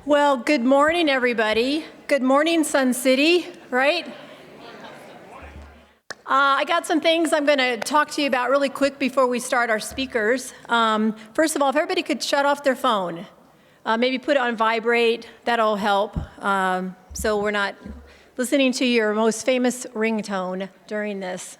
Well, good morning, everybody. Good morning, Sun City, right? I got some things I'm going to talk to you about really quick before we start our speakers. First of all, if everybody could shut off their phone, maybe put it on vibrate, that'll help, so we're not listening to your most famous ringtone during this.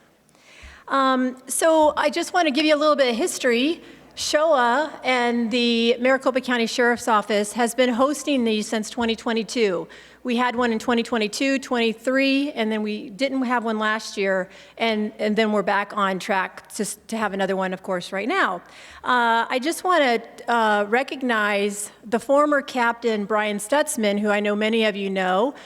So I just want to give you a little bit of history. SCHOA and the Maricopa County Sheriff's Office has been hosting these since 2022. We had one in 2022, 23, and then we didn't have one last year, and then we're back on track to have another one, of course, right now. I just want to recognize the former captain, Brian Stutzman, who I know many of you know.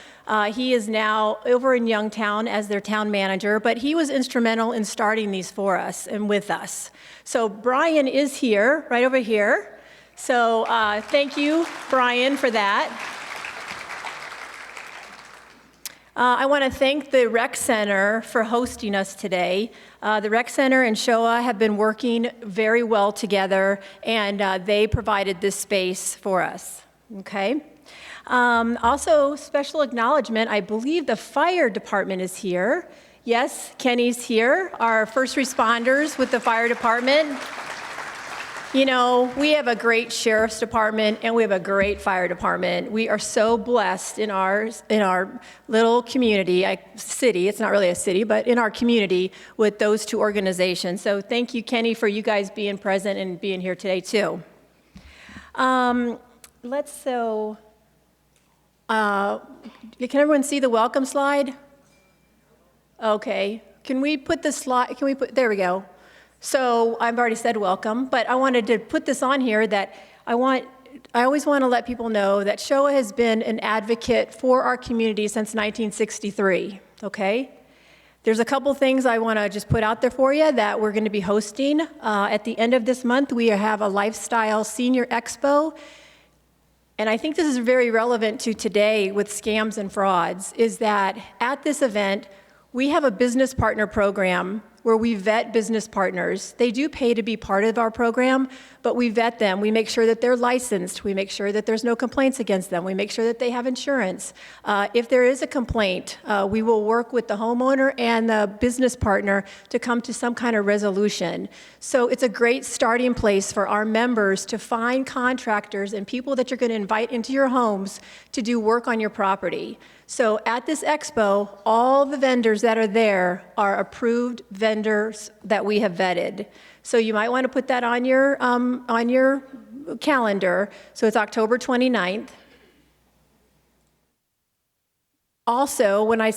He is now over in Youngtown as their town manager, but he was instrumental in starting these for us and with us. So Brian is here, right over here. So thank you, Brian, for that. I want to thank the Rec Center for hosting us today. The Rec Center and SCHOA have been working very well together, and they provided this space for us, okay? Also, special acknowledgement, I believe the fire department is here. Yes, Kenny's here, our first responders with the fire department. You know, we have a great sheriff's department and we have a great fire department. We are so blessed in our little community, city, it's not really a city, but in our community with those two organizations. So thank you, Kenny, for you guys being present and being here today too. Can everyone see the welcome slide? Okay, can we put the slide, there we go. So I've already said welcome, but I wanted to put this on here that I always want to let people know that SCHOA has been an advocate for our community since 1963, okay? There's a couple things I want to just put out there for you that we're going to be hosting. At the end of this month, we have a Lifestyle Senior Expo. And I think this is very relevant to today with scams and frauds, is that at this event, we have a business partner program where we vet business partners. They do pay to be part of our program, but we vet them. We make sure that they're licensed. We make sure that there's no complaints against them. We make sure that they have insurance. If there is a complaint, we will work with the homeowner and the business partner to come to some kind of resolution. So it's a great starting place for our members to find contractors and people that you're going to invite into your homes to do work on your property. So at this expo, all the vendors that are there are approved vendors that we have vetted. So you might want to put that on your calendar. So it's October 29th. Also, when I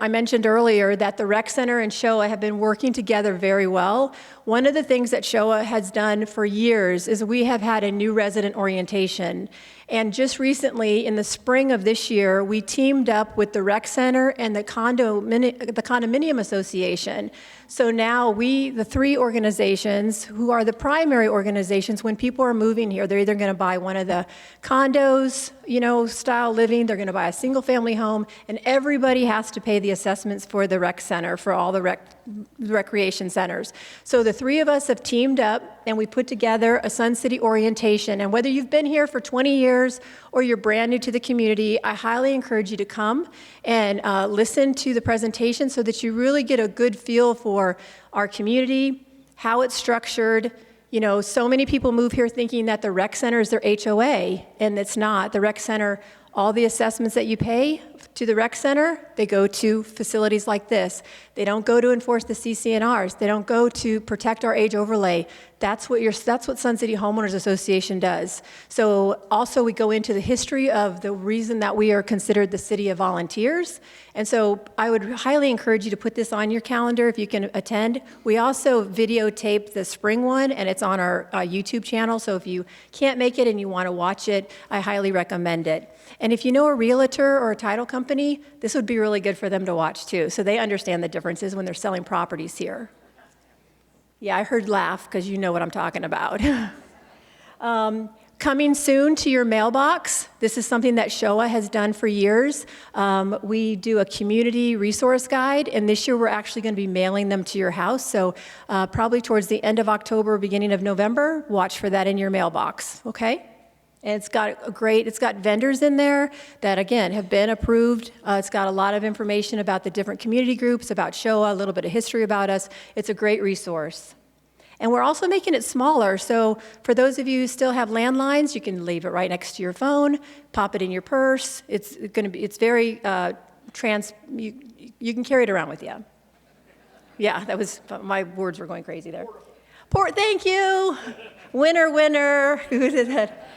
mentioned earlier that the Rec Center and SCHOA have been working together very well, one of the things that SCHOA has done for years is we have had a new resident orientation. And just recently, in the spring of this year, we teamed up with the Rec Center and the Condominium Association. So now the three organizations, who are the primary organizations when people are moving here, they're either going to buy one of the condos, style living, they're going to buy a single family home, and everybody has to pay the assessments for the Rec Center, for all the recreation centers. So the three of us have teamed up and we put together a Sun City orientation. And whether you've been here for 20 years or you're brand new to the community, I highly encourage you to come and listen to the presentation so that you really get a good feel for our community, how it's structured. So many people move here thinking that the Rec Center is their HOA, and it's not. The Rec Center, all the assessments that you pay to the Rec Center, they go to facilities like this. They don't go to enforce the CC&Rs. They don't go to protect our age overlay. That's what Sun City Homeowners Association does. So also we go into the history of the reason that we are considered the city of volunteers. And so I would highly encourage you to put this on your calendar if you can attend. We also videotape the spring one, and it's on our YouTube channel. So if you can't make it and you want to watch it, I highly recommend it. And if you know a realtor or a title company, this would be really good for them to watch too. So they understand the differences when they're selling properties here. Yeah, I heard laugh because you know what I'm talking about. Coming soon to your mailbox, this is something that SCHOA has done for years. We do a community resource guide, and this year we're actually going to be mailing them to your house. So probably towards the end of October, beginning of November, watch for that in your mailbox, okay? And it's got vendors in there that, again, have been approved. It's got a lot of information about the different community groups, about SCHOA, a little bit of history about us. It's a great resource. And we're also making it smaller. So for those of you who still have landlines, you can leave it right next to your phone, pop it in your purse. It's very you can carry it around with you. Yeah, my words were going crazy there. Thank you. Winner. Who did that?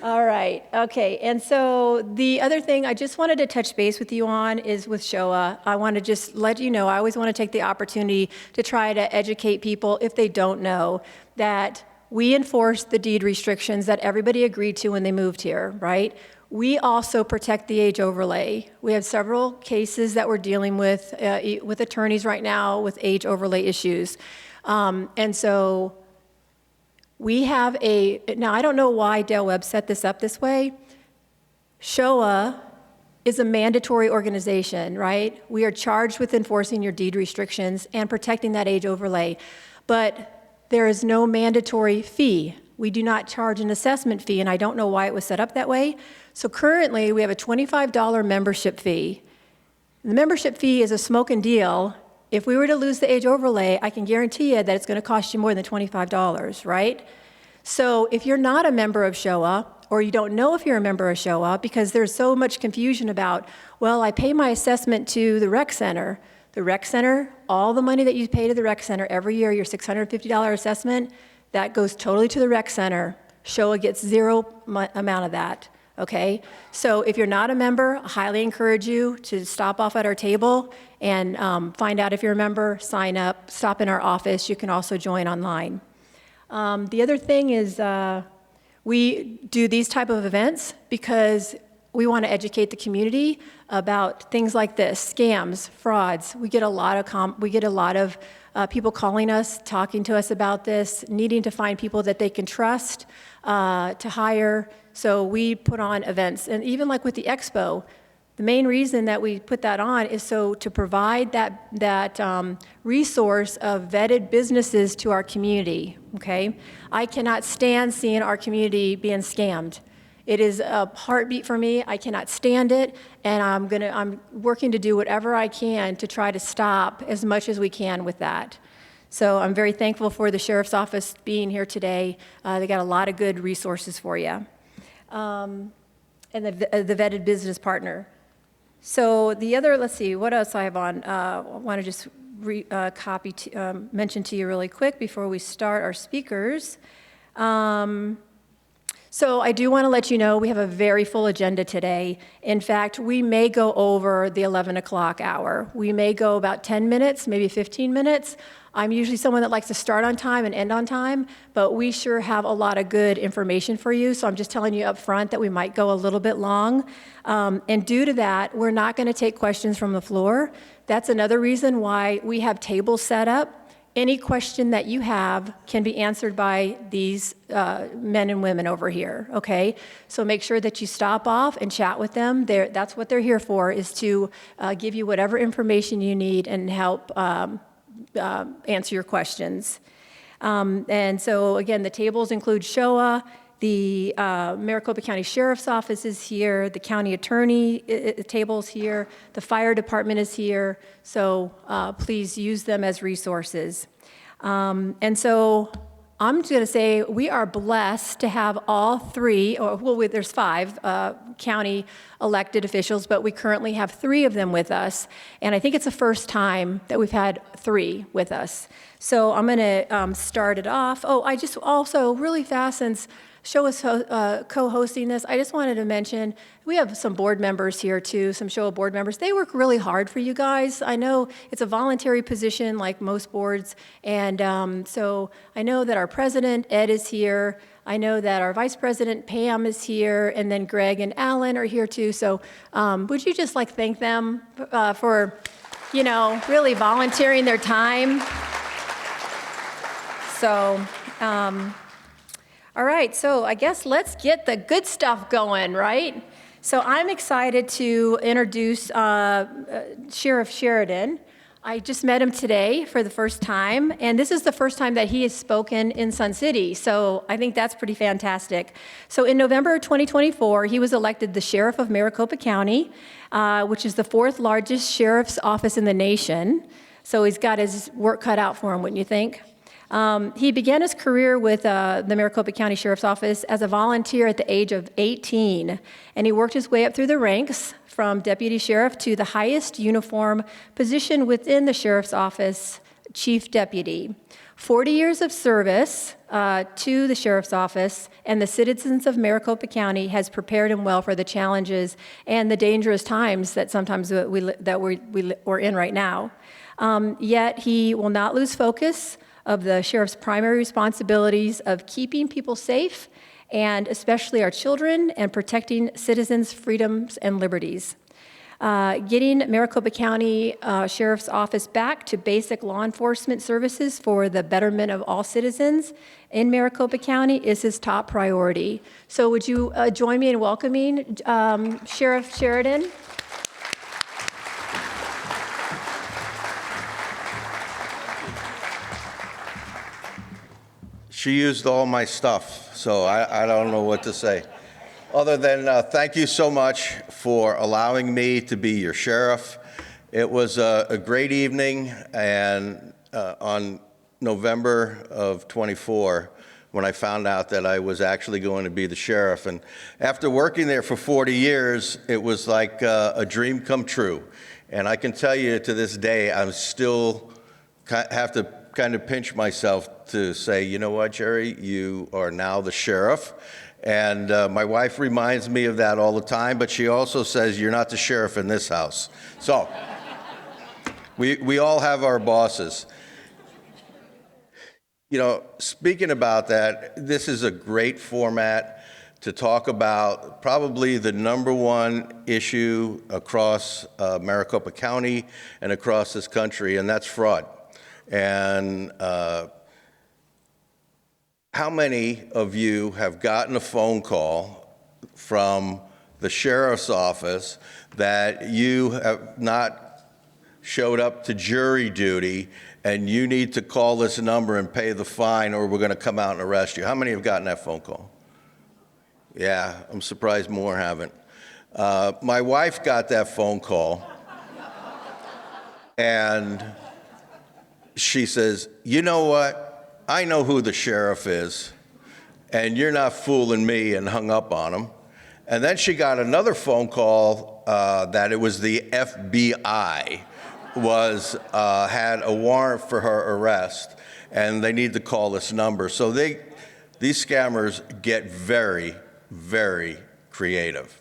All right, okay, and so the other thing I just wanted to touch base with you on is with SCHOA. I want to just let you know, I always want to take the opportunity to try to educate people, if they don't know, that we enforce the deed restrictions that everybody agreed to when they moved here, right? We also protect the age overlay. We have several cases that we're dealing with attorneys right now with age overlay issues. And so we have now I don't know why Dale Webb set this up this way. SCHOA is a mandatory organization, right? We are charged with enforcing your deed restrictions and protecting that age overlay, but there is no mandatory fee. We do not charge an assessment fee, and I don't know why it was set up that way. So currently, we have a $25 membership fee. The membership fee is a smoking deal. If we were to lose the age overlay, I can guarantee you that it's going to cost you more than $25, right? So if you're not a member of SCHOA, or you don't know if you're a member of SCHOA, because there's so much confusion about, well, I pay my assessment to the rec center. The rec center, all the money that you pay to the rec center every year, your $650 assessment, that goes totally to the rec center. SCHOA gets zero amount of that. Okay, so if you're not a member, I highly encourage you to stop off at our table and find out if you're a member, sign up, stop in our office. You can also join online. The other thing is we do these type of events because we want to educate the community about things like this, scams, frauds. We get a lot of people calling us, talking to us about this, needing to find people that they can trust to hire. So we put on events, and even like with the expo, the main reason that we put that on is so to provide that resource of vetted businesses to our community, okay? I cannot stand seeing our community being scammed. It is a heartbeat for me. I cannot stand it, and I'm working to do whatever I can to try to stop as much as we can with that. So I'm very thankful for the Sheriff's Office being here today. They got a lot of good resources for you. And the vetted business partner. So the other, let's see, what else I have on? I want to just mention to you really quick before we start our speakers. So I do want to let you know we have a very full agenda today. In fact, we may go over the 11 o'clock hour. We may go about 10 minutes, maybe 15 minutes. I'm usually someone that likes to start on time and end on time, but we sure have a lot of good information for you, so I'm just telling you up front that we might go a little bit long. And due to that, we're not going to take questions from the floor. That's another reason why we have tables set up. Any question that you have can be answered by these men and women over here, okay? So make sure that you stop off and chat with them. That's what they're here for, is to give you whatever information you need and help answer your questions. And so, again, the tables include SCHOA, the Maricopa County Sheriff's Office is here, the county attorney table's here, the fire department is here, so please use them as resources. And so I'm just going to say we are blessed to have all three, there's 5 county elected officials, but we currently have 3 of them with us, and I think it's the first time that we've had 3 with us. So I'm going to start it off. Oh, I just also, really fast, since SCHOA's co-hosting this, I just wanted to mention we have some board members here too, some SCHOA board members. They work really hard for you guys. I know it's a voluntary position like most boards, and so I know that our president, Ed, is here. I know that our vice president, Pam, is here, and then Greg and Alan are here too. So would you just thank them for, really volunteering their time? So, all right, so I guess let's get the good stuff going, right? So I'm excited to introduce Sheriff Sheridan. I just met him today for the first time, and this is the first time that he has spoken in Sun City, so I think that's pretty fantastic. So in November 2024, he was elected the Sheriff of Maricopa County, which is the 4th largest sheriff's office in the nation. So he's got his work cut out for him, wouldn't you think? He began his career with the Maricopa County Sheriff's Office as a volunteer at the age of 18, and he worked his way up through the ranks from deputy sheriff to the highest uniform position within the sheriff's office, chief deputy. 40 years of service to the sheriff's office and the citizens of Maricopa County has prepared him well for the challenges and the dangerous times that sometimes we're in right now. Yet he will not lose focus of the sheriff's primary responsibilities of keeping people safe, and especially our children, and protecting citizens' freedoms and liberties. Getting Maricopa County Sheriff's Office back to basic law enforcement services for the betterment of all citizens in Maricopa County is his top priority. So would you join me in welcoming Sheriff Sheridan? She used all my stuff, so I don't know what to say. Other than thank you so much for allowing me to be your sheriff. It was a great evening, and on November of 24, when I found out that I was actually going to be the sheriff. And after working there for 40 years, it was like a dream come true. And I can tell you to this day, I'm still have to kind of pinch myself to say, you know what, Jerry, you are now the sheriff. And my wife reminds me of that all the time, but she also says, you're not the sheriff in this house. So we all have our bosses. You know, speaking about that, this is a great format to talk about probably the #1 issue across Maricopa County and across this country, and that's fraud. And how many of you have gotten a phone call from the sheriff's office that you have not showed up to jury duty and you need to call this number and pay the fine or we're going to come out and arrest you? How many have gotten that phone call? Yeah, I'm surprised more haven't. My wife got that phone call, and she says, you know what? I know who the sheriff is, and you're not fooling me, and hung up on him. And then she got another phone call that it was the FBI had a warrant for her arrest, and they need to call this number. So these scammers get very, very creative.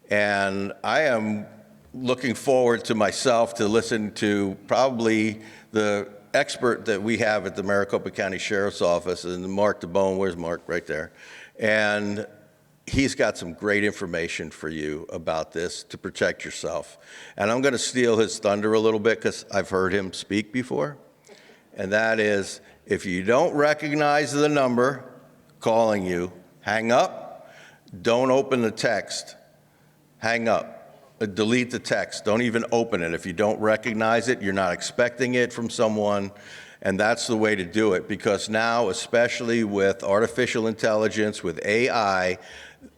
And I am looking forward to myself to listen to probably the expert that we have at the Maricopa County Sheriff's Office, and Mark DeBone. Where's Mark? Right there. And he's got some great information for you about this to protect yourself. And I'm going to steal his thunder a little bit because I've heard him speak before. And that is, if you don't recognize the number calling you, hang up. Don't open the text. Hang up. Delete the text. Don't even open it. If you don't recognize it, you're not expecting it from someone, and that's the way to do it, because now, especially with artificial intelligence, with AI,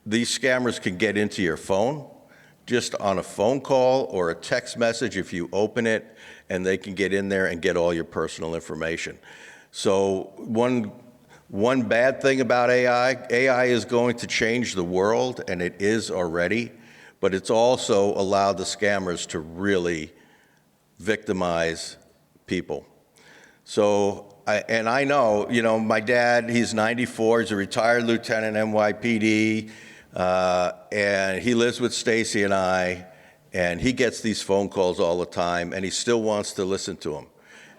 these scammers can get into your phone just on a phone call or a text message if you open it, and they can get in there and get all your personal information. So one bad thing about AI is going to change the world, and it is already. But it's also allowed the scammers to really victimize people. So, I know, you know, my dad, he's 94, he's a retired lieutenant NYPD, and he lives with Stacy and I, and he gets these phone calls all the time, and he still wants to listen to them.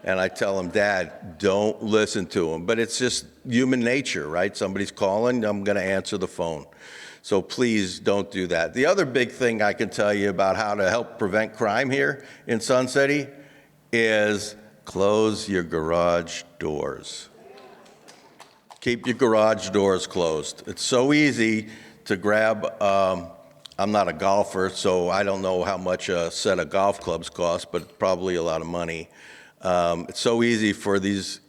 And I tell him, Dad, don't listen to them. But it's just human nature, right? Somebody's calling, I'm going to answer the phone. So please don't do that. The other big thing I can tell you about how to help prevent crime here in Sun City is close your garage doors. Keep your garage doors closed. It's so easy to grab I'm not a golfer, so I don't know how much a set of golf clubs cost, but probably a lot of money. It's so easy for these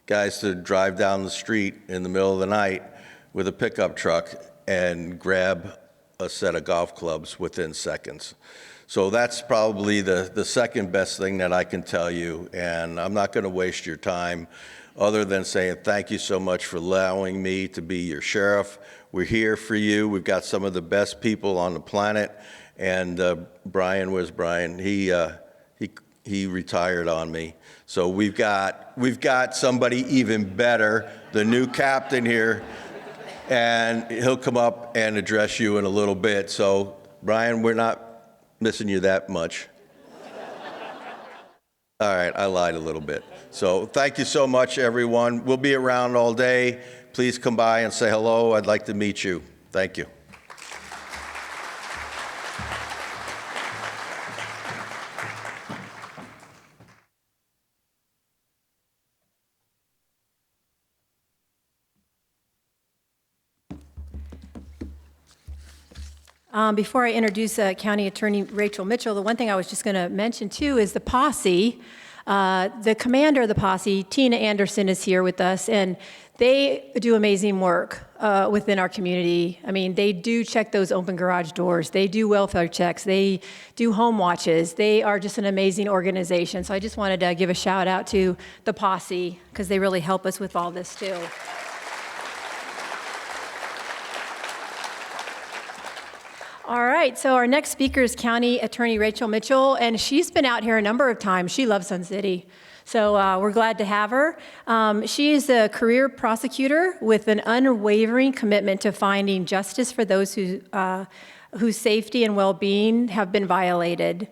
guys to drive down the street in the middle of the night with a pickup truck and grab a set of golf clubs within seconds. So that's probably the second best thing that I can tell you, and I'm not going to waste your time other than saying thank you so much for allowing me to be your sheriff. We're here for you. We've got some of the best people on the planet, and Brian, where's Brian? He retired on me. So we've got somebody even better, the new captain here, and he'll come up and address you in a little bit. So Brian, we're not missing you that much. All right, I lied a little bit. So thank you so much, everyone. We'll be around all day. Please come by and say hello. I'd like to meet you. Thank you. Before I introduce County Attorney Rachel Mitchell, the one thing I was just going to mention too is the posse. The commander of the posse, Tina Anderson, is here with us, and they do amazing work within our community. I mean, they do check those open garage doors. They do welfare checks. They do home watches. They are just an amazing organization. So I just wanted to give a shout out to the posse because they really help us with all this too. All right, so our next speaker is County Attorney Rachel Mitchell, and she's been out here a number of times. She loves Sun City, so we're glad to have her. She is a career prosecutor with an unwavering commitment to finding justice for those whose safety and well-being have been violated.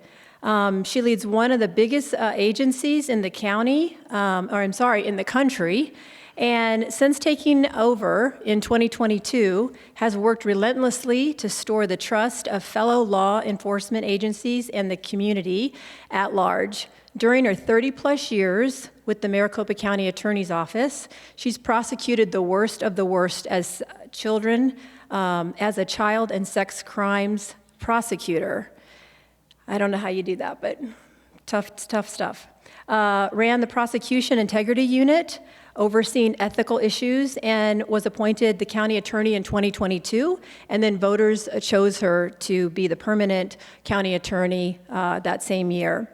She leads one of the biggest agencies in the county, in the country, and since taking over in 2022, has worked relentlessly to restore the trust of fellow law enforcement agencies and the community at large. During her 30-plus years with the Maricopa County Attorney's Office, she's prosecuted the worst of the worst as children, as a child and sex crimes prosecutor. I don't know how you do that, but tough stuff. Ran the Prosecution Integrity Unit, overseeing ethical issues, and was appointed the county attorney in 2022, and then voters chose her to be the permanent county attorney that same year.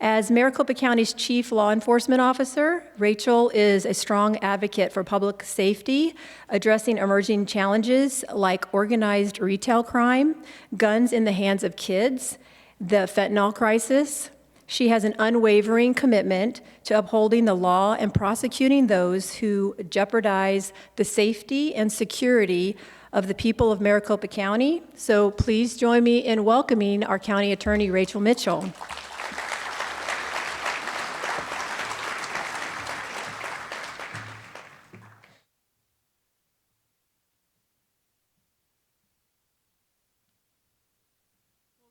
As Maricopa County's chief law enforcement officer, Rachel is a strong advocate for public safety, addressing emerging challenges like organized retail crime, guns in the hands of kids, the fentanyl crisis. She has an unwavering commitment to upholding the law and prosecuting those who jeopardize the safety and security of the people of Maricopa County. So please join me in welcoming our County Attorney, Rachel Mitchell.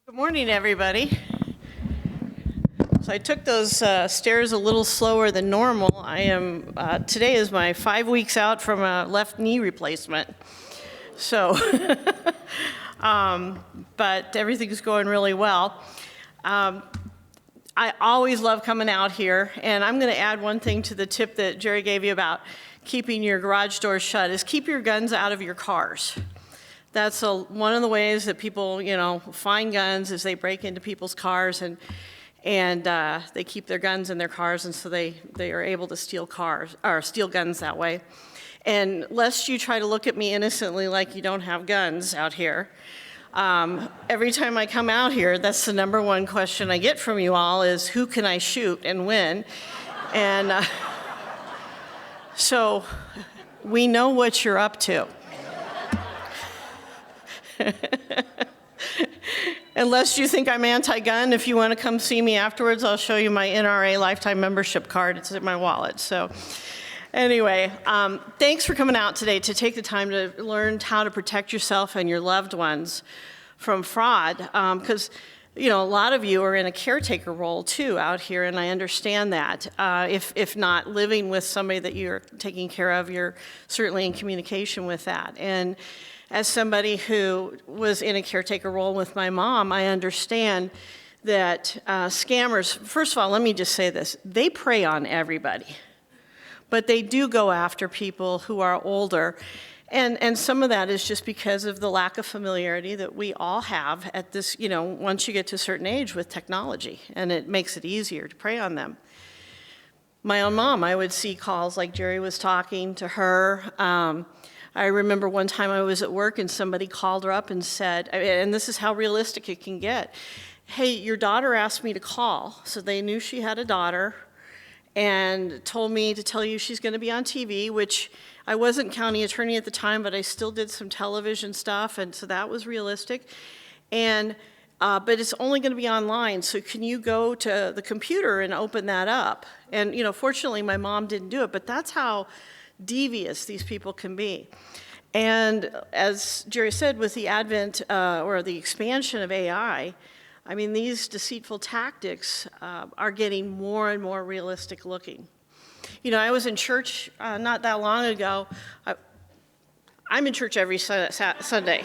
Good morning, everybody. So I took those stairs a little slower than normal. Today is my 5 weeks out from a left knee replacement. So, but everything's going really well. I always love coming out here, and I'm gonna add one thing to the tip that Jerry gave you about keeping your garage doors shut, is keep your guns out of your cars. That's one of the ways that people, find guns is they break into people's cars and they keep their guns in their cars, and so they are able to steal guns that way. And lest you try to look at me innocently like you don't have guns out here, every time I come out here, that's the number one question I get from you all is, who can I shoot and when? And so we know what you're up to. Unless you think I'm anti-gun, if you want to come see me afterwards, I'll show you my NRA lifetime membership card. It's in my wallet. So anyway, thanks for coming out today to take the time to learn how to protect yourself and your loved ones from fraud. Because, a lot of you are in a caretaker role too out here, and I understand that. If not living with somebody that you're taking care of, you're certainly in communication with that. And as somebody who was in a caretaker role with my mom, I understand that scammers, first of all, let me just say this, they prey on everybody. But they do go after people who are older. And some of that is just because of the lack of familiarity that we all have at this, once you get to a certain age with technology, and it makes it easier to prey on them. My own mom, I would see calls like Jerry was talking to her. I remember one time I was at work and somebody called her up and said, and this is how realistic it can get, hey, your daughter asked me to call. So they knew she had a daughter and told me to tell you she's going to be on TV, which I wasn't county attorney at the time, but I still did some television stuff, and so that was realistic. And but it's only going to be online, so can you go to the computer and open that up? And fortunately, my mom didn't do it, but that's how devious these people can be. And as Jerry said, with the advent or the expansion of AI, I mean, these deceitful tactics are getting more and more realistic looking. I was in church not that long ago. I'm in church every Sunday.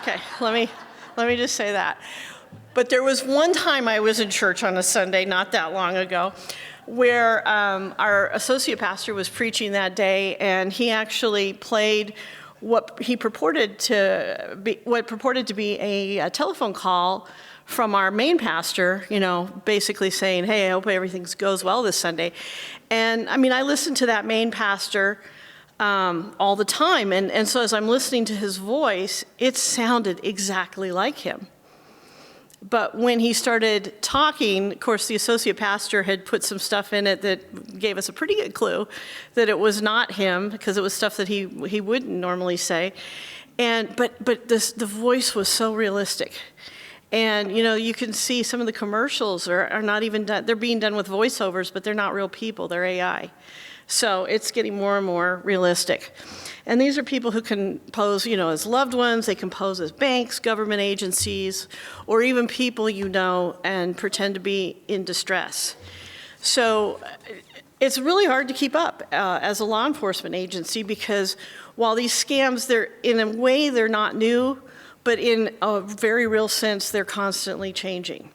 Okay, let me just say that. But there was one time I was in church on a Sunday not that long ago where our associate pastor was preaching that day, and he actually played what purported to be a telephone call from our main pastor, basically saying, hey, I hope everything goes well this Sunday. And I mean, I listened to that main pastor all the time. And so as I'm listening to his voice, it sounded exactly like him. But when he started talking, of course, the associate pastor had put some stuff in it that gave us a pretty good clue that it was not him, because it was stuff that he wouldn't normally say. But the voice was so realistic. And, you can see some of the commercials are not even done. They're being done with voiceovers, but they're not real people. They're AI. So it's getting more and more realistic. And these are people who can pose, as loved ones. They can pose as banks, government agencies, or even people and pretend to be in distress. So it's really hard to keep up as a law enforcement agency, because while these scams, they're not new, but in a very real sense, they're constantly changing.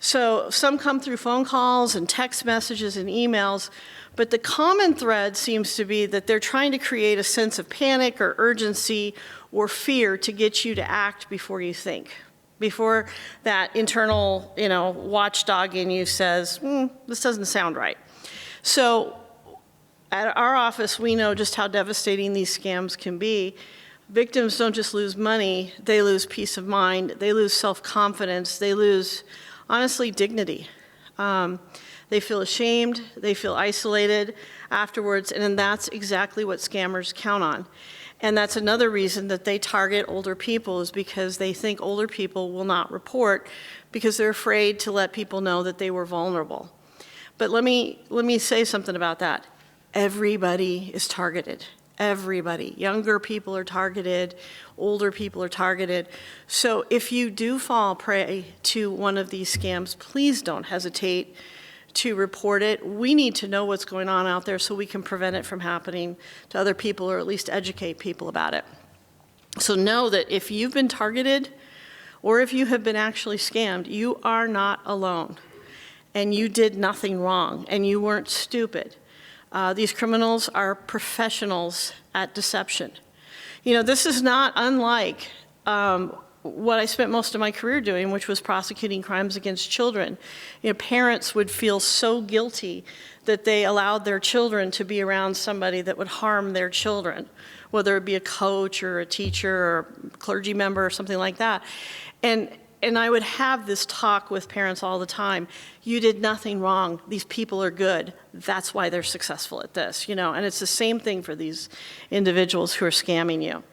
So some come through phone calls and text messages and emails, but the common thread seems to be that they're trying to create a sense of panic or urgency or fear to get you to act before you think, before that internal, watchdog in you says, this doesn't sound right. So at our office, we know just how devastating these scams can be. Victims don't just lose money, they lose peace of mind, they lose self-confidence, they lose, honestly, dignity. They feel ashamed, they feel isolated afterwards, and that's exactly what scammers count on. And that's another reason that they target older people, is because they think older people will not report because they're afraid to let people know that they were vulnerable. But let me say something about that. Everybody is targeted. Everybody. Younger people are targeted, older people are targeted. So if you do fall prey to one of these scams, please don't hesitate to report it. We need to know what's going on out there so we can prevent it from happening to other people, or at least educate people about it. So know that if you've been targeted, or if you have been actually scammed, you are not alone. And you did nothing wrong, and you weren't stupid. These criminals are professionals at deception. This is not unlike what I spent most of my career doing, which was prosecuting crimes against children. Parents would feel so guilty that they allowed their children to be around somebody that would harm their children, whether it be a coach or a teacher or a clergy member or something like that. And I would have this talk with parents all the time. You did nothing wrong. These people are good. That's why they're successful at this, and it's the same thing for these individuals who are scamming you.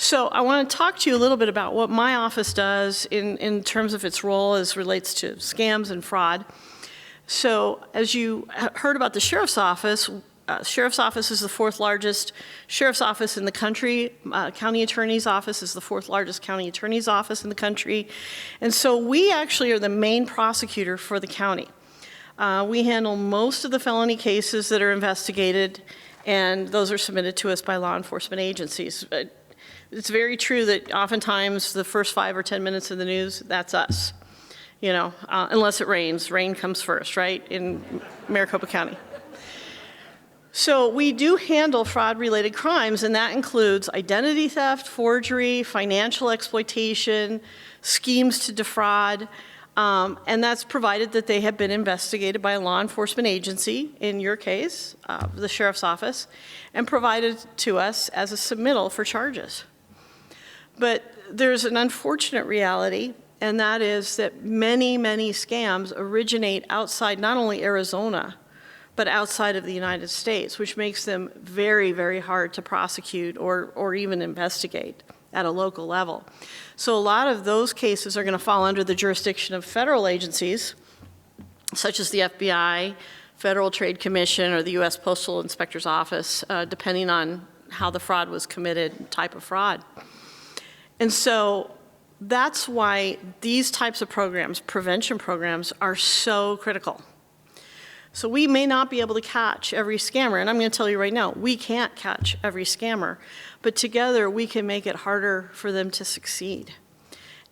So I want to talk to you a little bit about what my office does in terms of its role as relates to scams and fraud. So as you heard about the Sheriff's Office is the fourth largest sheriff's office in the country. County Attorney's Office is the fourth largest county attorney's office in the country. And so we actually are the main prosecutor for the county. We handle most of the felony cases that are investigated, and those are submitted to us by law enforcement agencies. It's very true that oftentimes the first 5 or 10 minutes of the news, that's us. You know, unless it rains. Rain comes first, right, in Maricopa County. So we do handle fraud-related crimes, and that includes identity theft, forgery, financial exploitation, schemes to defraud, and that's provided that they have been investigated by a law enforcement agency, in your case, the Sheriff's Office, and provided to us as a submittal for charges. But there's an unfortunate reality, and that is that many, many scams originate outside not only Arizona, but outside of the United States, which makes them very, very hard to prosecute or even investigate at a local level. So a lot of those cases are going to fall under the jurisdiction of federal agencies, such as the FBI, Federal Trade Commission, or the U.S. Postal Inspector's Office, depending on how the fraud was committed, type of fraud. And so that's why these types of programs, prevention programs, are so critical. So we may not be able to catch every scammer, and I'm going to tell you right now, we can't catch every scammer, but together we can make it harder for them to succeed.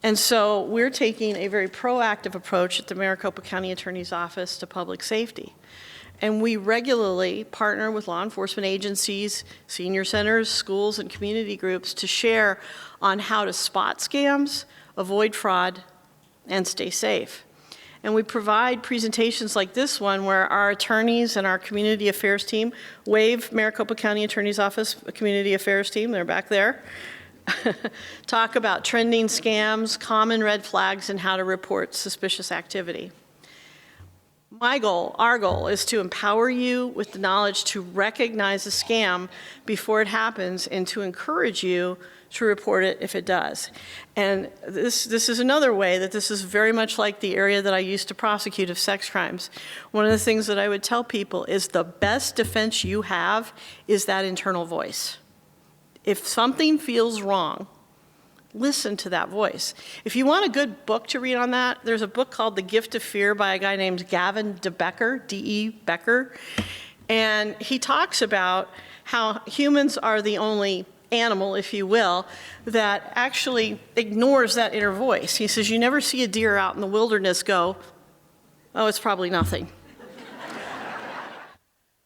And so we're taking a very proactive approach at the Maricopa County Attorney's Office to public safety. And we regularly partner with law enforcement agencies, senior centers, schools, and community groups to share on how to spot scams, avoid fraud, and stay safe. And we provide presentations like this one where our attorneys and our community affairs team, wave Maricopa County Attorney's Office community affairs team, they're back there, talk about trending scams, common red flags, and how to report suspicious activity. My goal, our goal, is to empower you with the knowledge to recognize a scam before it happens and to encourage you to report it if it does. And this is another way that this is very much like the area that I used to prosecute of sex crimes. One of the things that I would tell people is the best defense you have is that internal voice. If something feels wrong, listen to that voice. If you want a good book to read on that, there's a book called The Gift of Fear by a guy named Gavin DeBecker, D.E. Becker. And he talks about how humans are the only animal, if you will, that actually ignores that inner voice. He says, you never see a deer out in the wilderness go, oh, it's probably nothing.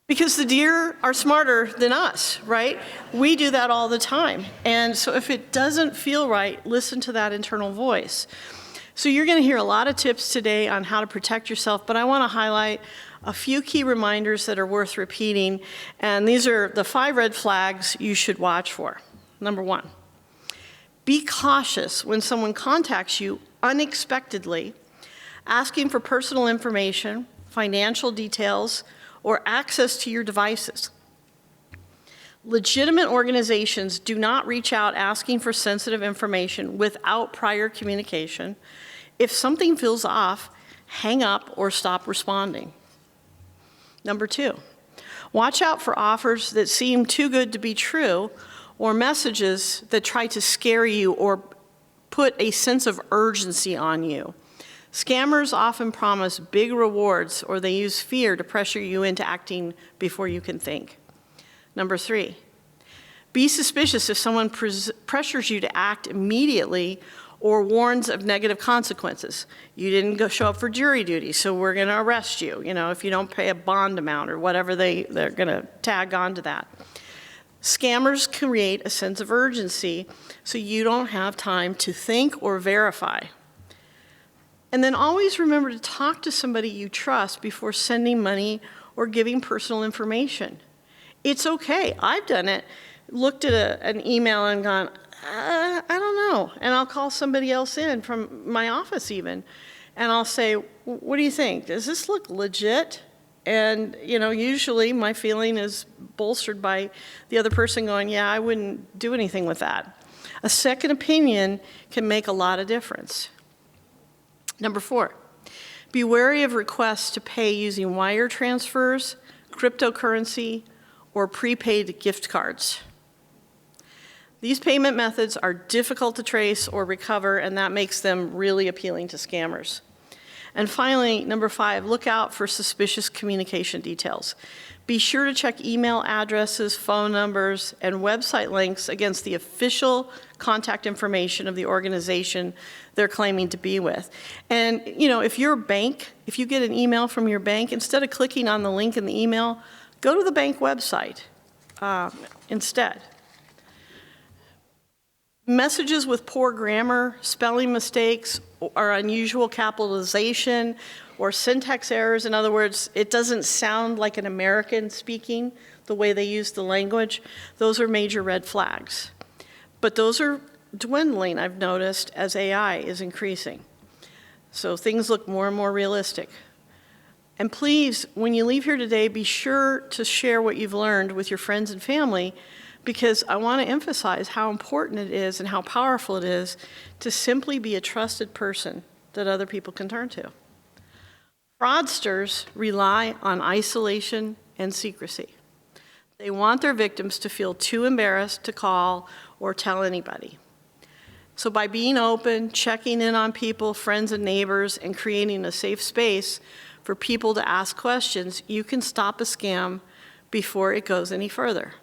Because the deer are smarter than us, right? We do that all the time. And so if it doesn't feel right, listen to that internal voice. So you're going to hear a lot of tips today on how to protect yourself, but I want to highlight a few key reminders that are worth repeating. And these are the 5 red flags you should watch for. Number 1, be cautious when someone contacts you unexpectedly, asking for personal information, financial details, or access to your devices. Legitimate organizations do not reach out asking for sensitive information without prior communication. If something feels off, hang up or stop responding. Number 2, watch out for offers that seem too good to be true or messages that try to scare you or put a sense of urgency on you. Scammers often promise big rewards or they use fear to pressure you into acting before you can think. Number 3, be suspicious if someone pressures you to act immediately or warns of negative consequences. You didn't go show up for jury duty, so we're going to arrest you, if you don't pay a bond amount or whatever they're going to tag onto that. Scammers create a sense of urgency so you don't have time to think or verify. And then always remember to talk to somebody you trust before sending money or giving personal information. It's okay. I've done it. Looked at an email and gone, I don't know. And I'll call somebody else in from my office even. And I'll say, what do you think? Does this look legit? And, usually my feeling is bolstered by the other person going, yeah, I wouldn't do anything with that. A second opinion can make a lot of difference. Number 4, be wary of requests to pay using wire transfers, cryptocurrency, or prepaid gift cards. These payment methods are difficult to trace or recover, and that makes them really appealing to scammers. And finally, number 5, look out for suspicious communication details. Be sure to check email addresses, phone numbers, and website links against the official contact information of the organization they're claiming to be with. And, you know, if you're a bank, if you get an email from your bank, instead of clicking on the link in the email, go to the bank website instead. Messages with poor grammar, spelling mistakes, or unusual capitalization, or syntax errors. In other words, it doesn't sound like an American speaking the way they use the language. Those are major red flags. But those are dwindling, I've noticed, as AI is increasing. So things look more and more realistic. And please, when you leave here today, be sure to share what you've learned with your friends and family, because I want to emphasize how important it is and how powerful it is to simply be a trusted person that other people can turn to. Fraudsters rely on isolation and secrecy. They want their victims to feel too embarrassed to call or tell anybody. So by being open, checking in on people, friends and neighbors, and creating a safe space for people to ask questions, you can stop a scam before it goes any further.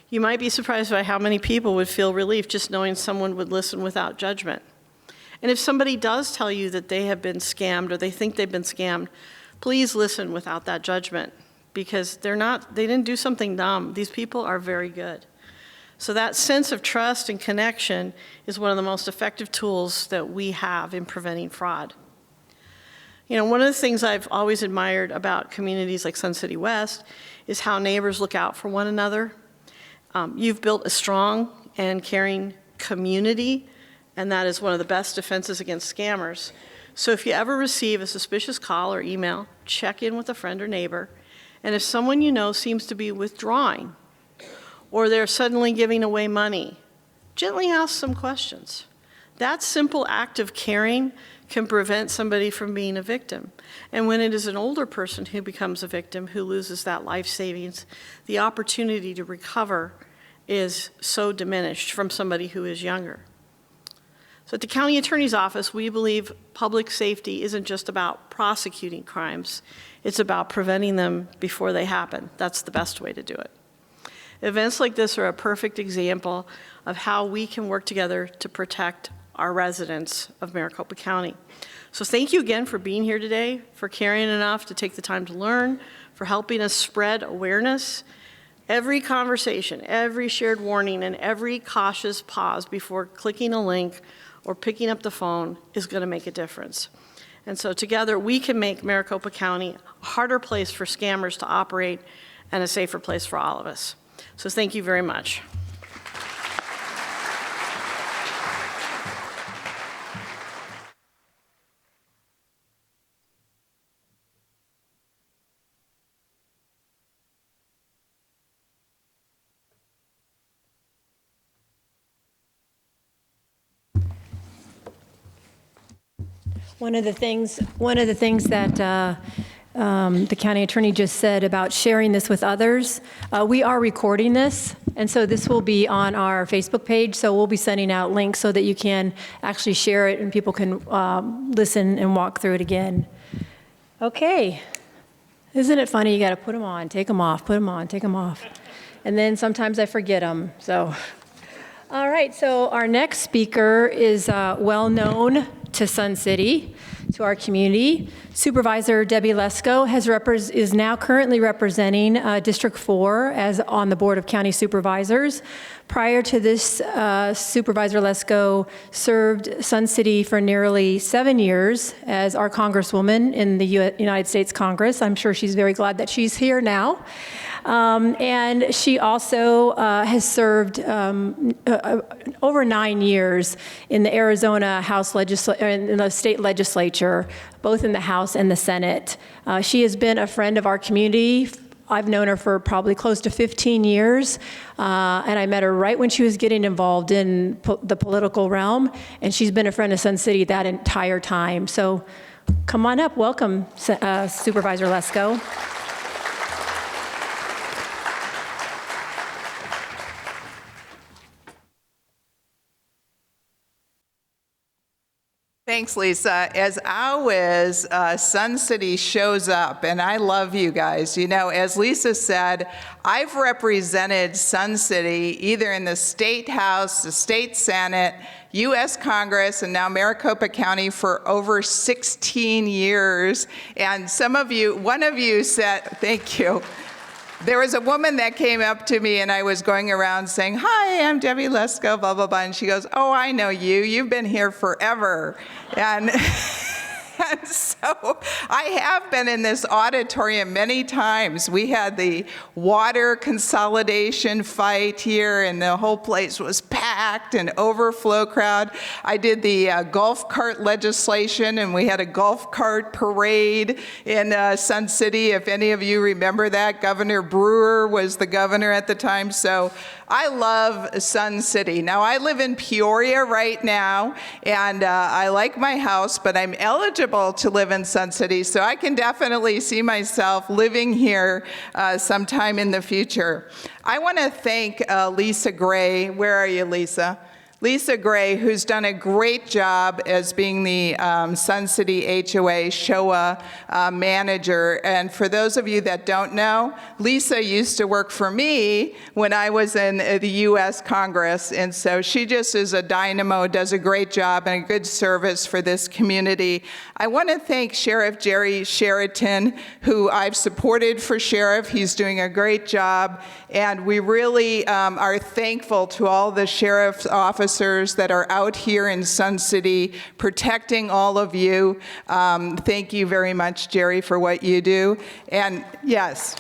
You might be surprised by how many people would feel relief just knowing someone would listen without judgment. And if somebody does tell you that they have been scammed or they think they've been scammed, please listen without that judgment, because they didn't do something dumb. These people are very good. So that sense of trust and connection is one of the most effective tools that we have in preventing fraud. You know, one of the things I've always admired about communities like Sun City West is how neighbors look out for one another. You've built a strong and caring community, and that is one of the best defenses against scammers. So if you ever receive a suspicious call or email, check in with a friend or neighbor. And if someone you know seems to be withdrawing, or they're suddenly giving away money, gently ask some questions. That simple act of caring can prevent somebody from being a victim. And when it is an older person who becomes a victim, who loses that life savings, the opportunity to recover is so diminished from somebody who is younger. So at the county attorney's office, we believe public safety isn't just about prosecuting crimes, it's about preventing them before they happen. That's the best way to do it. Events like this are a perfect example of how we can work together to protect our residents of Maricopa County. So thank you again for being here today, for caring enough to take the time to learn, for helping us spread awareness. Every conversation, every shared warning, and every cautious pause before clicking a link or picking up the phone is going to make a difference. And so together we can make Maricopa County a harder place for scammers to operate and a safer place for all of us. So thank you very much. One of the things that the county attorney just said about sharing this with others, we are recording this, and so this will be on our Facebook page, so we'll be sending out links so that you can actually share it and people can listen and walk through it again. Okay. Isn't it funny? You got to put them on, take them off, put them on, take them off. And then sometimes I forget them, so. All right, so our next speaker is well-known to Sun City, to our community. Supervisor Debbie Lesko is now currently representing District 4 as on the Board of County Supervisors. Prior to this, Supervisor Lesko served Sun City for nearly 7 years as our Congresswoman in the United States Congress. I'm sure she's very glad that she's here now. And she also has served over 9 years in the Arizona in the state legislature, both in the House and the Senate. She has been a friend of our community. I've known her for probably close to 15 years, and I met her right when she was getting involved in the political realm, and she's been a friend of Sun City that entire time. So come on up. Welcome, Supervisor Lesko. Thanks, Lisa. As always, Sun City shows up, and I love you guys. You know, as Lisa said, I've represented Sun City either in the State House, the State Senate, U.S. Congress, and now Maricopa County for over 16 years. And one of you said, thank you. There was a woman that came up to me, and I was going around saying, "Hi, I'm Debbie Lesko, blah, blah, blah." And she goes, "Oh, I know you. You've been here forever." And and so I have been in this auditorium many times. We had the water consolidation fight here, and the whole place was packed and overflow crowd. I did the golf cart legislation, and we had a golf cart parade in Sun City. If any of you remember that, Governor Brewer was the governor at the time. So I love Sun City. Now, I live in Peoria right now, and I like my house, but I'm eligible to live in Sun City, so I can definitely see myself living here sometime in the future. I want to thank Lisa Gray. Where are you, Lisa? Lisa Gray, who's done a great job as being the Sun City HOA SCHOA manager. And for those of you that don't know, Lisa used to work for me when I was in the U.S. Congress. And so she just is a dynamo, does a great job and a good service for this community. I want to thank Sheriff Jerry Sheridan, who I've supported for sheriff. He's doing a great job. And we really are thankful to all the sheriff's officers that are out here in Sun City protecting all of you. Thank you very much, Jerry, for what you do. And yes.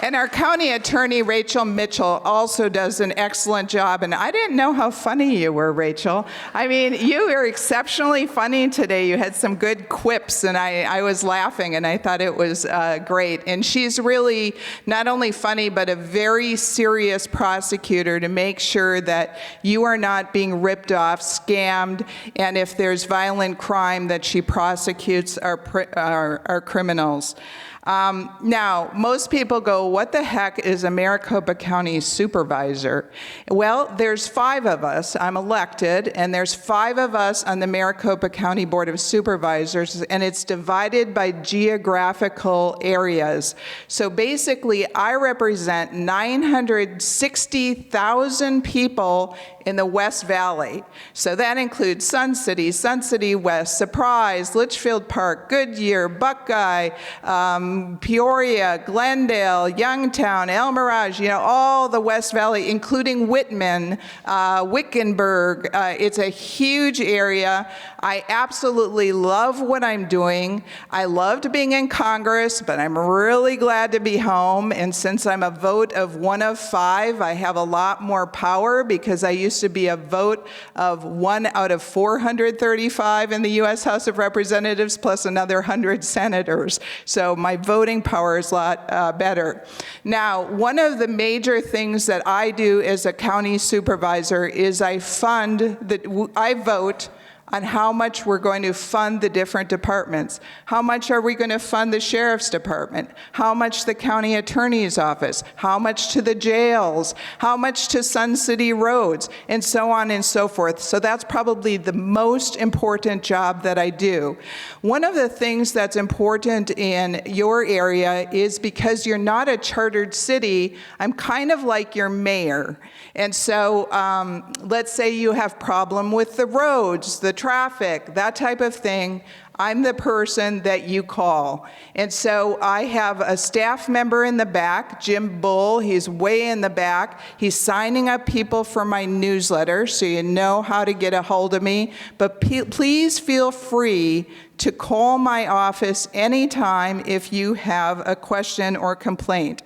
And our county attorney, Rachel Mitchell, also does an excellent job. And I didn't know how funny you were, Rachel. I mean, you were exceptionally funny today. You had some good quips, and I was laughing, and I thought it was great. And she's really not only funny, but a very serious prosecutor to make sure that you are not being ripped off, scammed, and if there's violent crime, that she prosecutes our criminals. Now, most people go, what the heck is a Maricopa County Supervisor? Well, there's 5 of us. I'm elected, and there's 5 of us on the Maricopa County Board of Supervisors, and it's divided by geographical areas. So basically, I represent 960,000 people in the West Valley. So that includes Sun City West, Surprise, Litchfield Park, Goodyear, Buckeye, Peoria, Glendale, Youngtown, El Mirage, you know, all the West Valley, including Whitman, Wickenburg. It's a huge area. I absolutely love what I'm doing. I loved being in Congress, but I'm really glad to be home. And since I'm a vote of 1 of 5, I have a lot more power because I used to be a vote of 1 out of 435 in the U.S. House of Representatives, plus another 100 senators. So my voting power is a lot better. Now, one of the major things that I do as a county supervisor is I vote on how much we're going to fund the different departments. How much are we going to fund the sheriff's department? How much the county attorney's office? How much to the jails? How much to Sun City roads? And so on and so forth. So that's probably the most important job that I do. One of the things that's important in your area is because you're not a chartered city, I'm kind of like your mayor. And so let's say you have problem with the roads, the traffic, that type of thing. I'm the person that you call. And so I have a staff member in the back, Jim Bull. He's way in the back. He's signing up people for my newsletter, so you know how to get a hold of me. But please feel free to call my office anytime if you have a question or complaint.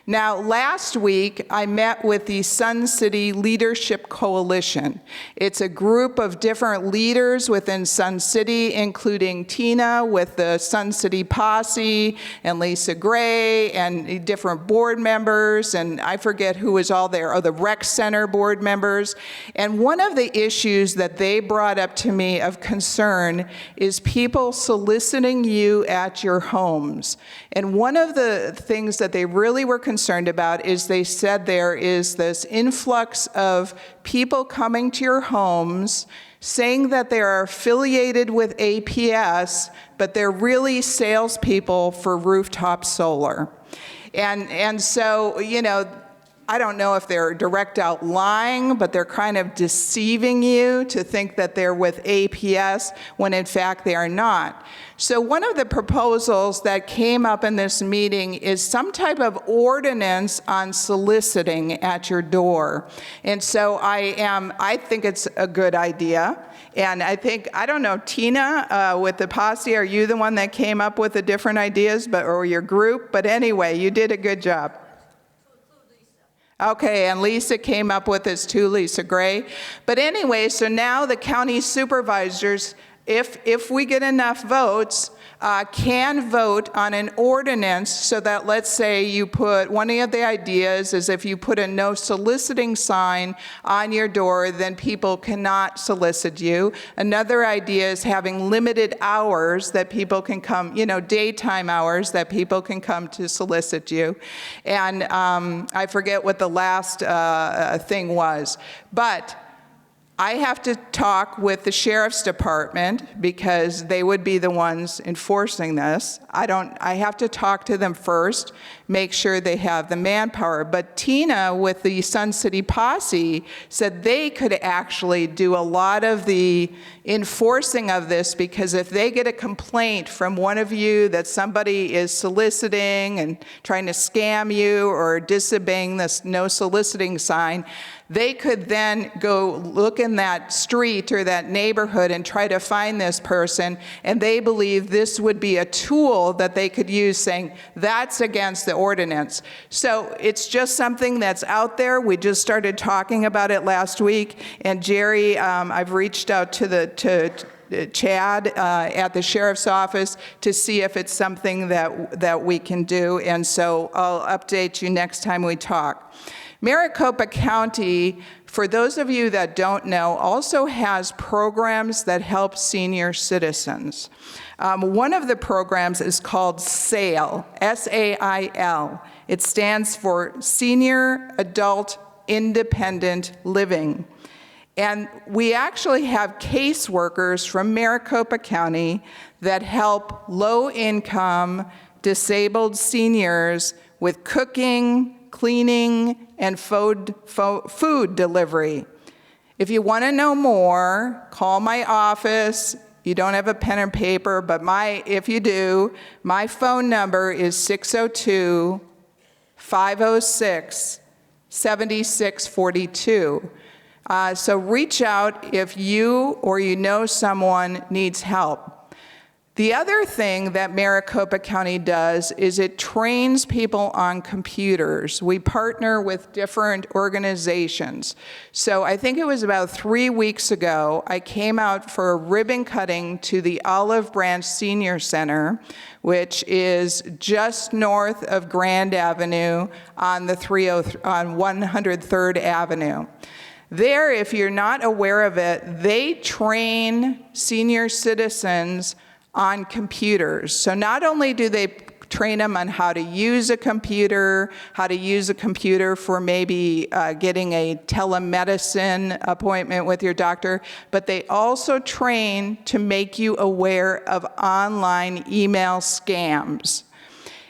Now, last week, I met with the Sun City Leadership Coalition. It's a group of different leaders within Sun City, including Tina with the Sun City Posse, and Lisa Gray, and different board members, and I forget who was all there, the Rec Center board members. And one of the issues that they brought up to me of concern is people people soliciting you at your homes. And one of the things that they really were concerned about is they said there is this influx of people coming to your homes saying that they are affiliated with APS, but they're really salespeople for rooftop solar. And so, you know, I don't know if they're direct out lying, but they're kind of deceiving you to think that they're with APS when in fact they are not. So one of the proposals that came up in this meeting is some type of ordinance on soliciting at your door. And so I think it's a good idea. And I think, I don't know, Tina, with the posse, are you the one that came up with the different ideas, or your group? But anyway, you did a good job. Okay, and Lisa came up with this too, Lisa Gray. But anyway, so now the county supervisors, if we get enough votes, can vote on an ordinance so that, let's say you put, one of the ideas is if you put a no soliciting sign on your door, then people cannot solicit you. Another idea is having limited hours that people can come, you know, daytime hours that people can come to solicit you. And I forget what the last thing was, but I have to talk with the sheriff's department because they would be the ones enforcing this. I have to talk to them first, make sure they have the manpower. But Tina with the Sun City Posse said they could actually do a lot of the enforcing of this, because if they get a complaint from one of you that somebody is soliciting and trying to scam you or disobeying this no soliciting sign, they could then go look in that street or that neighborhood and try to find this person, and they believe this would be a tool that they could use, saying that's against the ordinance. So it's just something that's out there. We just started talking about it last week, and Jerry, I've reached out to Chad at the sheriff's office to see if it's something that we can do, and so I'll update you next time we talk. Maricopa County, for those of you that don't know, also has programs that help senior citizens. One of the programs is called SAIL, S-A-I-L. It stands for Senior Adult Independent Living. And we actually have caseworkers from Maricopa County that help low-income, disabled seniors with cooking, cleaning, and food delivery. If you want to know more, call my office. You don't have a pen and paper, but if you do, my phone number is 602-506-7642. So reach out if you or you know someone needs help. The other thing that Maricopa County does is it trains people on computers. We partner with different organizations. So I think it was about 3 weeks ago, I came out for a ribbon cutting to the Olive Branch Senior Center, which is just north of Grand Avenue on 103rd Avenue. There, if you're not aware of it, they train senior citizens on computers. So not only do they train them on how to use a computer for maybe getting a telemedicine appointment with your doctor, but they also train to make you aware of online email scams.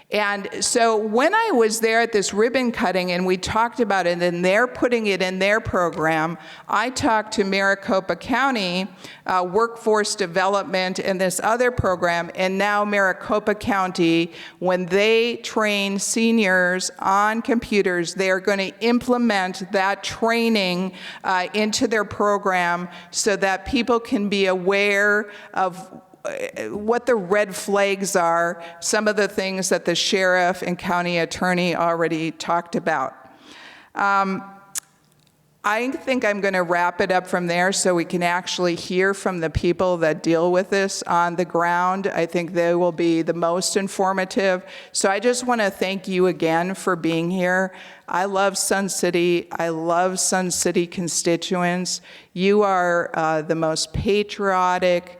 And so when I was there at this ribbon cutting and we talked about it and they're putting it in their program, I talked to Maricopa County Workforce Development and this other program, and now Maricopa County, when they train seniors on computers, they're going to implement that training into their program so that people can be aware of what the red flags are, some of the things that the sheriff and county attorney already talked about. I think I'm going to wrap it up from there so we can actually hear from the people that deal with this on the ground. I think they will be the most informative. So I just want to thank you again for being here. I love Sun City. I love Sun City constituents. You are the most patriotic,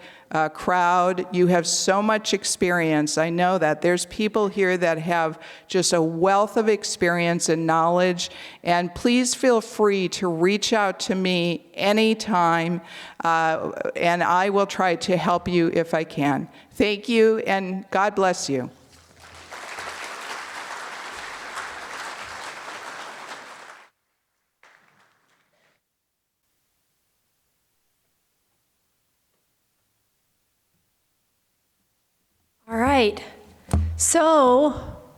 crowd. You have so much experience. I know that. There's people here that have just a wealth of experience and knowledge, and please feel free to reach out to me anytime, and I will try to help you if I can. Thank you, and God bless you. All right, so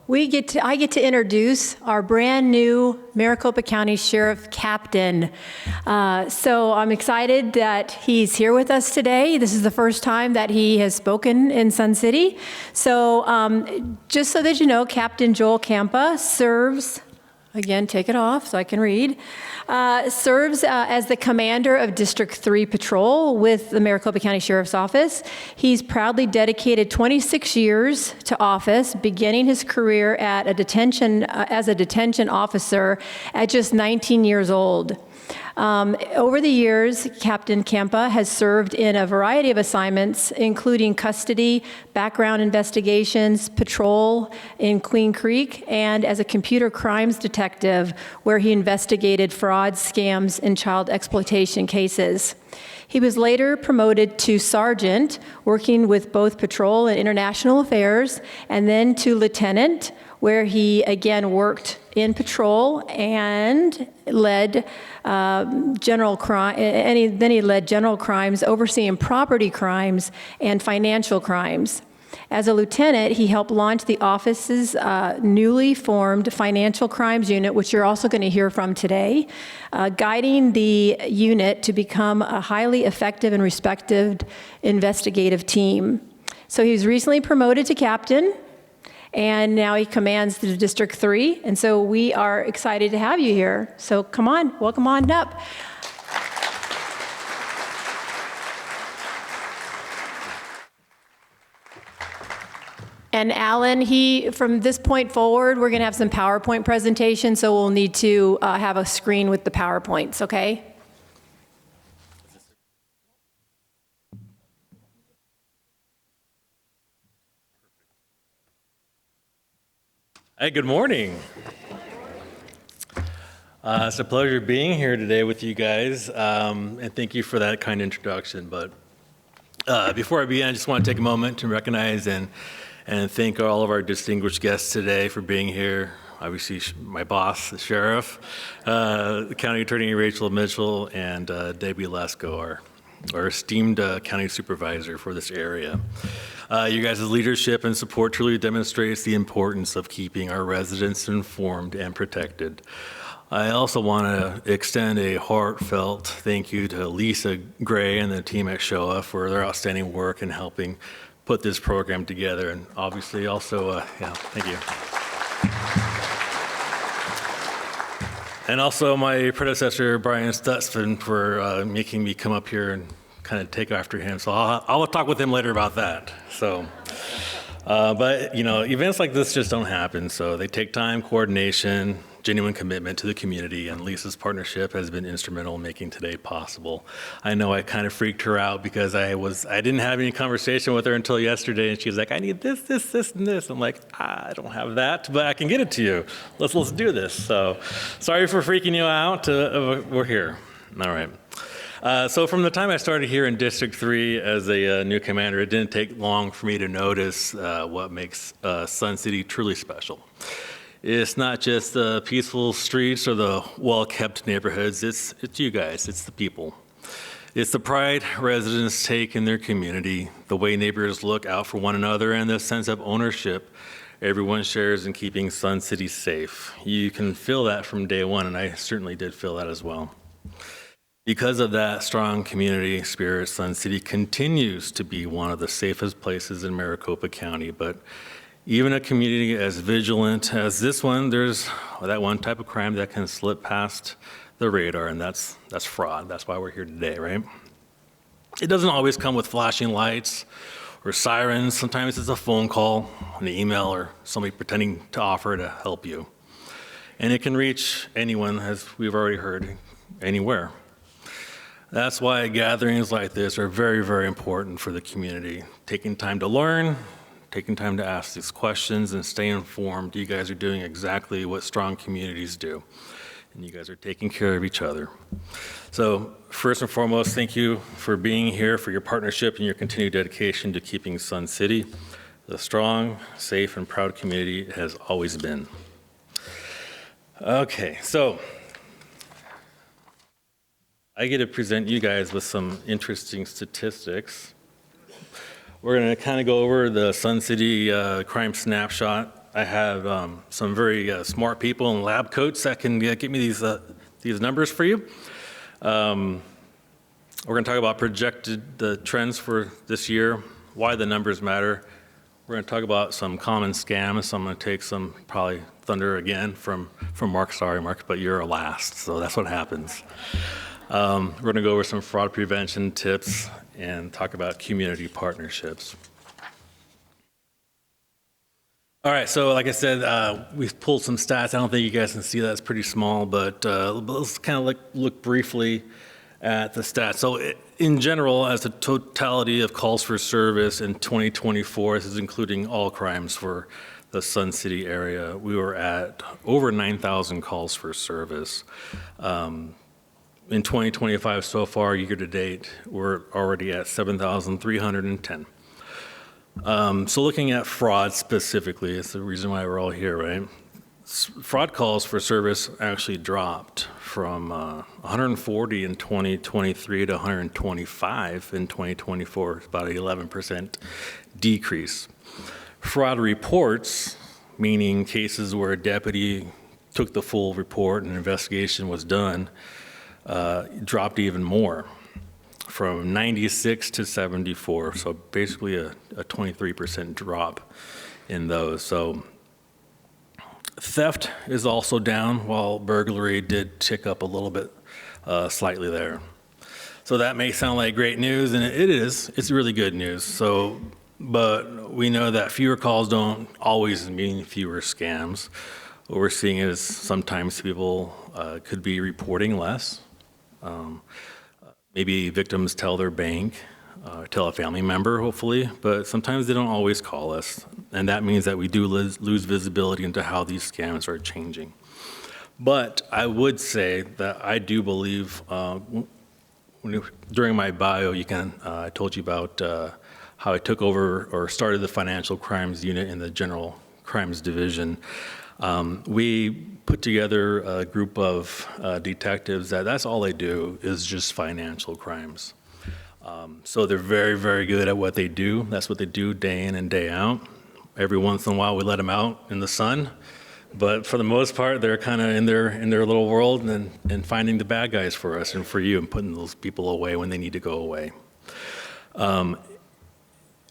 I get to introduce our brand new Maricopa County Sheriff Captain. So I'm excited that he's here with us today. This is the first time that he has spoken in Sun City. So just so that you know, Captain Joel Campa serves, again, take it off so I can read, serves as the commander of District 3 Patrol with the Maricopa County Sheriff's Office. He's proudly dedicated 26 years to office, beginning his career at as a detention officer at just 19 years old. Over the years, Captain Campa has served in a variety of assignments, including custody, background investigations, patrol in Queen Creek, and as a computer crimes detective, where he investigated fraud, scams, and child exploitation cases. He was later promoted to sergeant, working with both patrol and international affairs, and then to lieutenant, where he again worked in patrol and led general crime. Then he led general crimes, overseeing property crimes and financial crimes. As a lieutenant, he helped launch the office's newly formed financial crimes unit, which you're also going to hear from today, guiding the unit to become a highly effective and respected investigative team. So he was recently promoted to captain, and now he commands the District 3, and so we are excited to have you here. So come on, welcome on up. And Alan, from this point forward, we're going to have some PowerPoint presentations, so we'll need to have a screen with the PowerPoints, okay? Hey, good morning. It's a pleasure being here today with you guys, and thank you for that kind introduction. But before I begin, I just want to take a moment to recognize and thank all of our distinguished guests today for being here. Obviously, my boss, the sheriff, the county attorney, Rachel Mitchel, and Debbie Lesko, our esteemed county supervisor for this area. You guys' leadership and support truly demonstrates the importance of keeping our residents informed and protected. I also want to extend a heartfelt thank you to Lisa Gray and the team at SCHOA for their outstanding work in helping put this program together, and obviously also, thank you. And also my predecessor, Brian Stutzman, for making me come up here and kind of take after him. So I'll talk with him later about that. So, but you know, events like this just don't happen. So they take time, coordination, genuine commitment to the community, and Lisa's partnership has been instrumental in making today possible. I know I kind of freaked her out because I didn't have any conversation with her until yesterday, and she was like, I need this, and this. I'm like, I don't have that, but I can get it to you. Let's do this. So sorry for freaking you out. We're here. All right. So from the time I started here in District 3 as a new commander, it didn't take long for me to notice what makes Sun City truly special. It's not just the peaceful streets or the well-kept neighborhoods, it's you guys, it's the people. It's the pride residents take in their community, the way neighbors look out for one another, and the sense of ownership everyone shares in keeping Sun City safe. You can feel that from day one, and I certainly did feel that as well. Because of that strong community spirit, Sun City continues to be one of the safest places in Maricopa County, but even a community as vigilant as this one, there's that one type of crime that can slip past the radar, and that's fraud. That's why we're here today, right? It doesn't always come with flashing lights or sirens. Sometimes it's a phone call, an email, or somebody pretending to offer to help you. And it can reach anyone, as we've already heard, anywhere. That's why gatherings like this are very, very important for the community. Taking time to learn, taking time to ask these questions and stay informed. You guys are doing exactly what strong communities do, and you guys are taking care of each other. So first and foremost, thank you for being here, for your partnership and your continued dedication to keeping Sun City the strong, safe, and proud community it has always been. Okay, so I get to present you guys with some interesting statistics. We're going to kind of go over the Sun City crime snapshot. I have some very smart people in lab coats that can get me these numbers for you. We're going to talk about the trends for this year, why the numbers matter. We're going to talk about some common scams. So I'm going to take some probably thunder again from Mark. Sorry, Mark, but you're last, so that's what happens. We're going to go over some fraud prevention tips and talk about community partnerships. All right, so like I said, we've pulled some stats. I don't think you guys can see that. It's pretty small, but let's kind of look briefly at the stats. So in general, as a totality of calls for service in 2024, this is including all crimes for the Sun City area, we were at over 9,000 calls for service. In 2025 so far, year to date, we're already at 7,310. So looking at fraud specifically, it's the reason why we're all here, right? Fraud calls for service actually dropped from 140 in 2023 to 125 in 2024, about an 11% decrease. Fraud reports, meaning cases where a deputy took the full report and an investigation was done, dropped even more, from 96 to 74, so basically a 23% drop in those. So theft is also down, while burglary did tick up a little bit slightly there. So that may sound like great news, and it is. It's really good news. So, but we know that fewer calls don't always mean fewer scams. What we're seeing is sometimes people could be reporting less. Maybe victims tell their bank, tell a family member, hopefully, but sometimes they don't always call us. And that means that we do lose visibility into how these scams are changing. But I would say that I do believe, during my bio, I told you about how I took over or started the financial crimes unit in the general crimes division. We put together a group of detectives that's all they do is just financial crimes. So they're very, very good at what they do. That's what they do day in and day out. Every once in a while we let them out in the sun, but for the most part they're kind of in their little world and finding the bad guys for us and for you and putting those people away when they need to go away.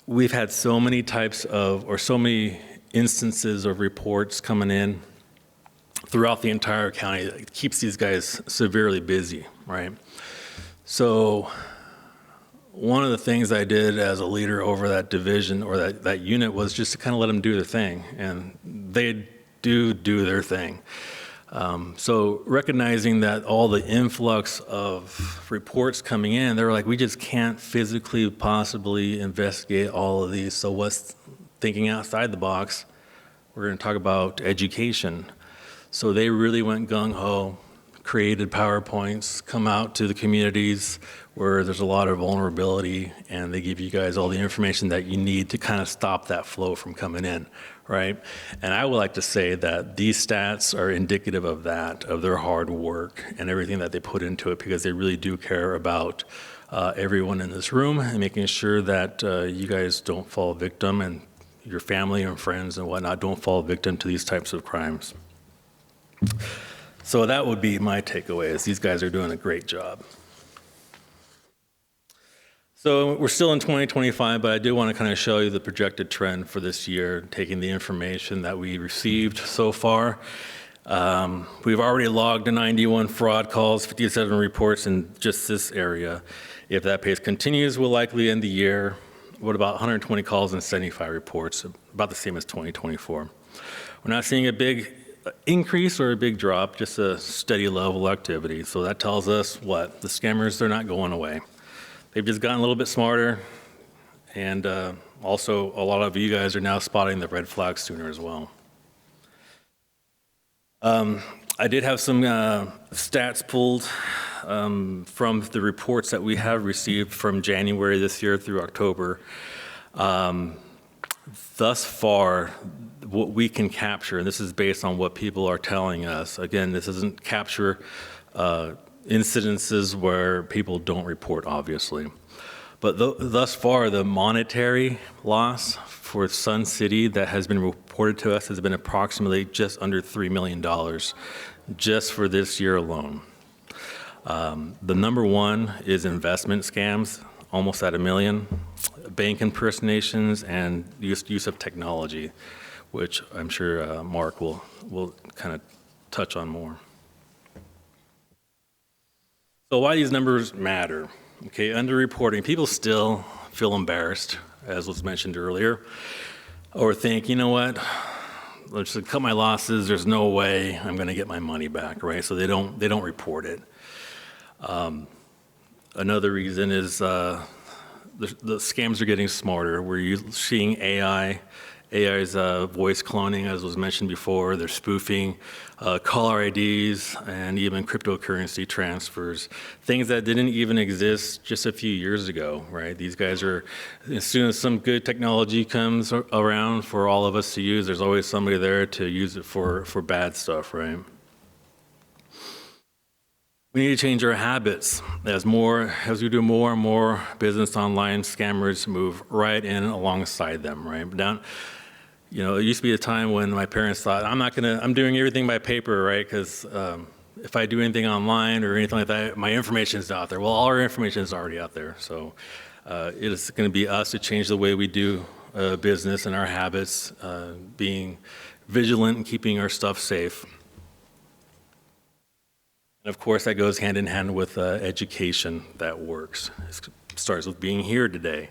We've had so many so many instances of reports coming in throughout the entire county. It keeps these guys severely busy, right? So one of the things I did as a leader over that division or that unit was just to kind of let them do their thing, and they do their thing. So recognizing that all the influx of reports coming in, they were like, we just can't physically possibly investigate all of these. So what's thinking outside the box, we're going to talk about education. So they really went gung-ho, created PowerPoints, come out to the communities where there's a lot of vulnerability, and they give you guys all the information that you need to kind of stop that flow from coming in, right? And I would like to say that these stats are indicative of that, of their hard work and everything that they put into it, because they really do care about everyone in this room and making sure that you guys don't fall victim, and your family and friends and whatnot don't fall victim to these types of crimes. So that would be my takeaway, is these guys are doing a great job. So we're still in 2025, but I do want to kind of show you the projected trend for this year, taking the information that we received so far. We've already logged 91 fraud calls, 57 reports in just this area. If that pace continues, we'll likely end the year with about 120 calls and 75 reports, about the same as 2024. We're not seeing a big increase or a big drop, just a steady level of activity. So that tells us what? The scammers, they're not going away. They've just gotten a little bit smarter, and also a lot of you guys are now spotting the red flags sooner as well. I did have some stats pulled from the reports that we have received from January this year through October. Thus far, what we can capture, and this is based on what people are telling us, again, this doesn't capture incidences where people don't report, obviously. But thus far, the monetary loss for Sun City that has been reported to us has been approximately just under $3 million just for this year alone. The number one is investment scams, almost at $1 million, bank impersonations, and use of technology, which I'm sure Mark will kind of touch on more. So why these numbers matter? Okay, underreporting. People still feel embarrassed, as was mentioned earlier, or think, you know what, let's just cut my losses. There's no way I'm going to get my money back, right? So they don't report it. Another reason is the scams are getting smarter. We're seeing AI's voice cloning, as was mentioned before. They're spoofing caller IDs and even cryptocurrency transfers, things that didn't even exist just a few years ago, right? These guys are, as soon as some good technology comes around for all of us to use, there's always somebody there to use it for bad stuff, right? We need to change our habits. As we do more and more business online, scammers move right in alongside them, right? Down, you know, it used to be a time when my parents thought, I'm doing everything by paper, right? Because if I do anything online or anything like that, my information is out there. Well, all our information is already out there. So it is going to be us to change the way we do business and our habits, being vigilant and keeping our stuff safe. And of course, that goes hand in hand with education that works. It starts with being here today,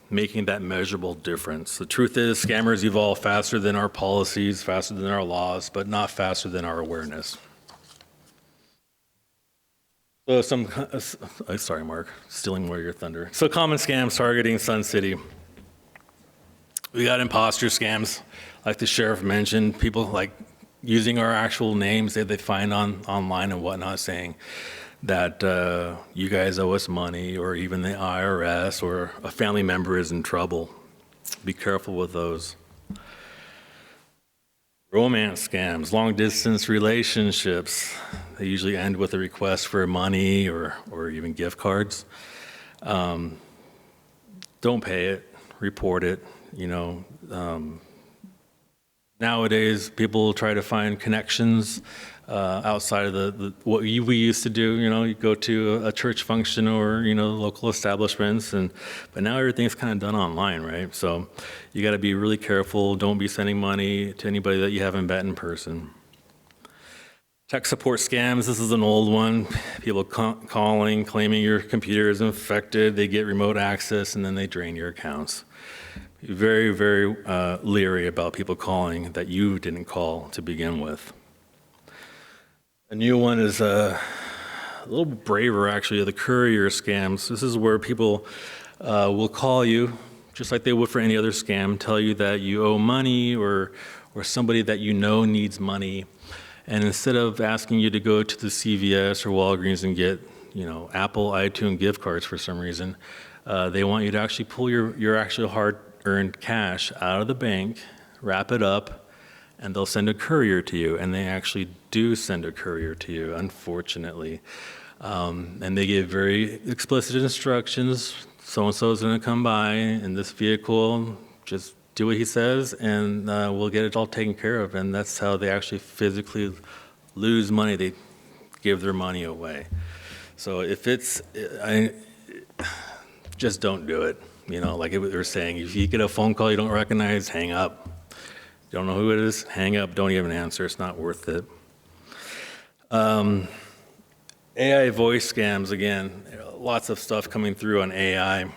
making that measurable difference. The truth is, scammers evolve faster than our policies, faster than our laws, but not faster than our awareness. So sorry, Mark, stealing more of your thunder. So common scams targeting Sun City. We got imposter scams, like the sheriff mentioned, people like using our actual names that they find online and whatnot, saying that you guys owe us money, or even the IRS, or a family member is in trouble. Be careful with those. Romance scams, long-distance relationships. They usually end with a request for money or even gift cards. Don't pay it, report it, you know. Nowadays, people try to find connections outside of what we used to do. You know, you go to a church function or, you know, local establishments, but now everything's kind of done online, right? So you got to be really careful. Don't be sending money to anybody that you haven't met in person. Tech support scams, this is an old one. People calling, claiming your computer is infected. They get remote access, and then they drain your accounts. Very, very leery about people calling that you didn't call to begin with. A new one is a little braver, actually, the courier scams. This is where people will call you, just like they would for any other scam, tell you that you owe money or somebody that you know needs money. And instead of asking you to go to the CVS or Walgreens and get, you know, Apple, iTunes gift cards for some reason, they want you to actually pull your actual hard-earned cash out of the bank, wrap it up, and they'll send a courier to you. And they actually do send a courier to you, unfortunately. And they give very explicit instructions. So-and-so is going to come by in this vehicle. Just do what he says, and we'll get it all taken care of. And that's how they actually physically lose money. They give their money away. So if just don't do it. You know, like they were saying, if you get a phone call you don't recognize, hang up. You don't know who it is, hang up, don't even answer. It's not worth it. AI voice scams, again, lots of stuff coming through on AI.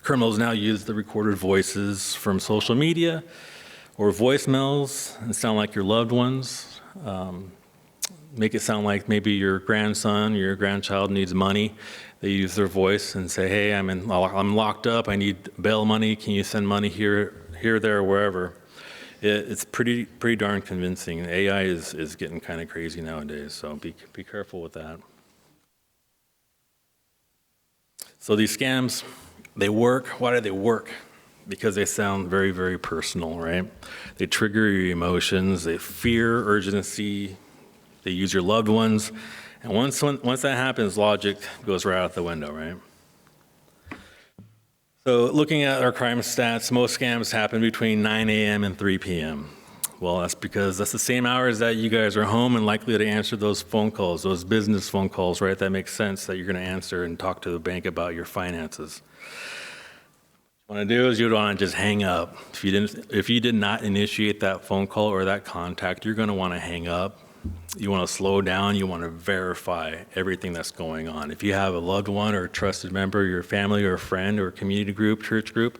Criminals now use the recorded voices from social media or voicemails and sound like your loved ones. Make it sound like maybe your grandson, your grandchild needs money. They use their voice and say, hey, I'm locked up, I need bail money, can you send money here, there, wherever. It's pretty darn convincing. AI is getting kind of crazy nowadays, so be careful with that. So these scams, they work. Why do they work? Because they sound very, very personal, right? They trigger your emotions, they fear, urgency, they use your loved ones. And once that happens, logic goes right out the window, right? So looking at our crime stats, most scams happen between 9 a.m. and 3 p.m. Well, that's because that's the same hours that you guys are home and likely to answer those phone calls, those business phone calls, right? That makes sense that you're going to answer and talk to the bank about your finances. What you want to do is you don't want to just hang up. If you did not initiate that phone call or that contact, you're going to want to hang up. You want to slow down. You want to verify everything that's going on. If you have a loved one or a trusted member, your family or a friend or a community group, church group,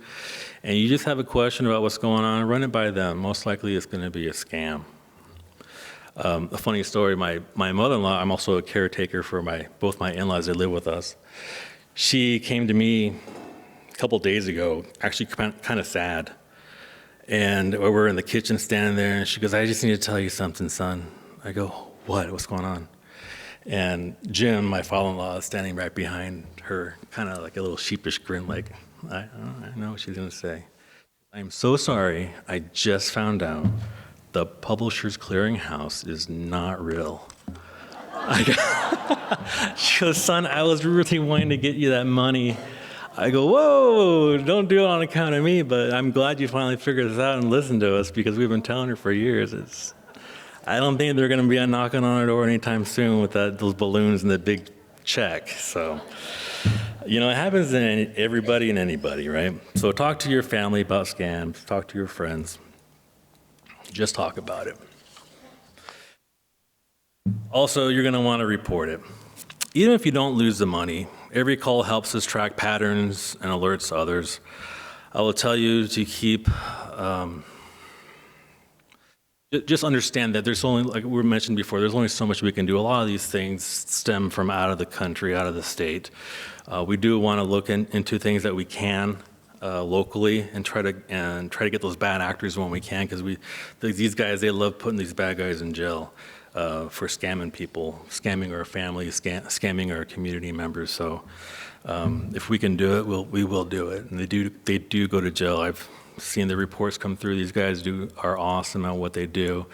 and you just have a question about what's going on, run it by them. Most likely it's going to be a scam. A funny story, my mother-in-law, I'm also a caretaker for both my in-laws that live with us. She came to me a couple days ago, actually kind of sad. And we were in the kitchen standing there, and she goes, I just need to tell you something, son. I go, what? What's going on? And Jim, my father-in-law, is standing right behind her, kind of like a little sheepish grin, like, I know what she's going to say. I'm so sorry. I just found out the Publishers Clearinghouse is not real. She goes, son, I was really wanting to get you that money. I go, whoa, don't do it on account of me, but I'm glad you finally figured this out and listened to us because we've been telling her for years. I don't think they're going to be knocking on our door anytime soon with those balloons and the big check. So, it happens to everybody and anybody, right? So talk to your family about scams. Talk to your friends. Just talk about it. Also, you're going to want to report it. Even if you don't lose the money, every call helps us track patterns and alerts others. I will tell you to keep... just understand that there's only, like we mentioned before, there's only so much we can do. A lot of these things stem from out of the country, out of the state. We do want to look into things that we can locally and try to get those bad actors when we can, because these guys, they love putting these bad guys in jail for scamming people, scamming our families, scamming our community members. So if we can do it, we will do it. And they do go to jail. I've seen the reports come through. These guys are awesome at what they do.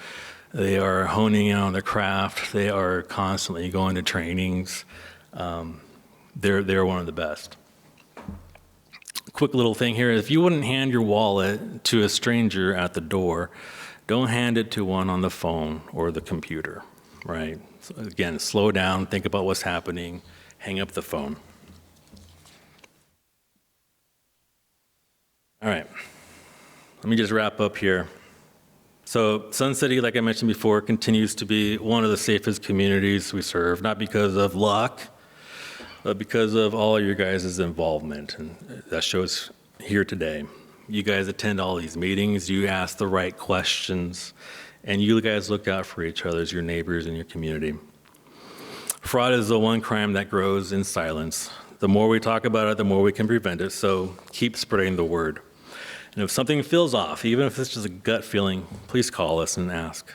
They are honing in on their craft. They are constantly going to trainings. They're one of the best. Quick little thing here, if you wouldn't hand your wallet to a stranger at the door, don't hand it to one on the phone or the computer, right? So again, slow down, think about what's happening, hang up the phone. All right. Let me just wrap up here. So Sun City, like I mentioned before, continues to be one of the safest communities we serve, not because of luck, but because of all of your guys' involvement, and that shows here today. You guys attend all these meetings, you ask the right questions, and you guys look out for each other as your neighbors in your community. Fraud is the one crime that grows in silence. The more we talk about it, the more we can prevent it, so keep spreading the word. And if something feels off, even if it's just a gut feeling, please call us and ask.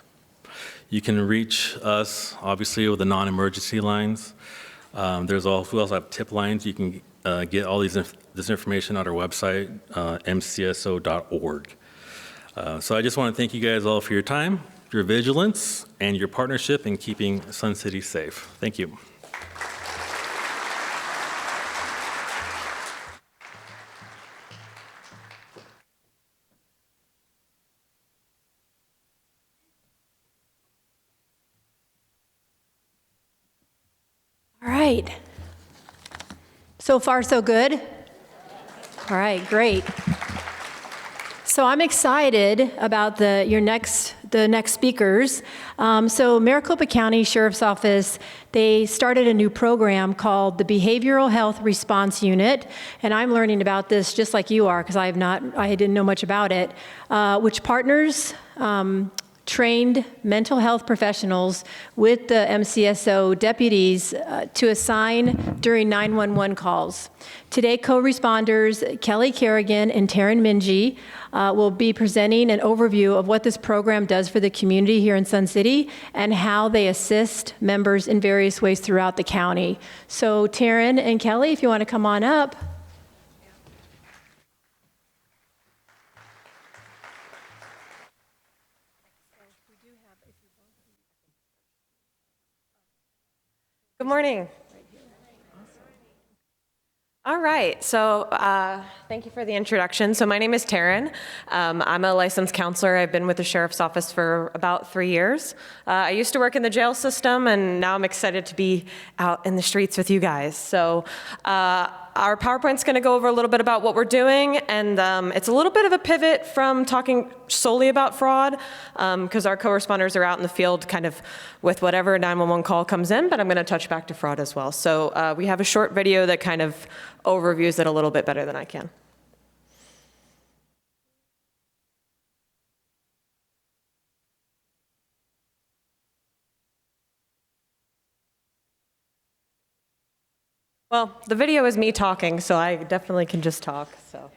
You can reach us, obviously, with the non-emergency lines. We also have tip lines. You can get all this information on our website, mcso.org. So I just want to thank you guys all for your time, your vigilance, and your partnership in keeping Sun City safe. Thank you. All right. So far, so good? All right, great. So I'm excited about the next speakers. So Maricopa County Sheriff's Office, they started a new program called the Behavioral Health Response Unit, and I'm learning about this just like you are because I didn't know much about it, which partners trained mental health professionals with the MCSO deputies to assign during 911 calls. Today, co-responders Kelly Kerrigan and Taryn Minji will be presenting an overview of what this program does for the community here in Sun City and how they assist members in various ways throughout the county. So Taryn and Kelly, if you want to come on up. Good morning. All right, so thank you for the introduction. So my name is Taryn. I'm a licensed counselor. I've been with the Sheriff's Office for about 3 years. I used to work in the jail system, and now I'm excited to be out in the streets with you guys. So our PowerPoint's going to go over a little bit about what we're doing, and it's a little bit of a pivot from talking solely about fraud, because our co-responders are out in the field kind of with whatever 911 call comes in, but I'm going to touch back to fraud as well. So we have a short video that kind of overviews it a little bit better than I can. Well, the video is me talking, so I definitely can just talk, so.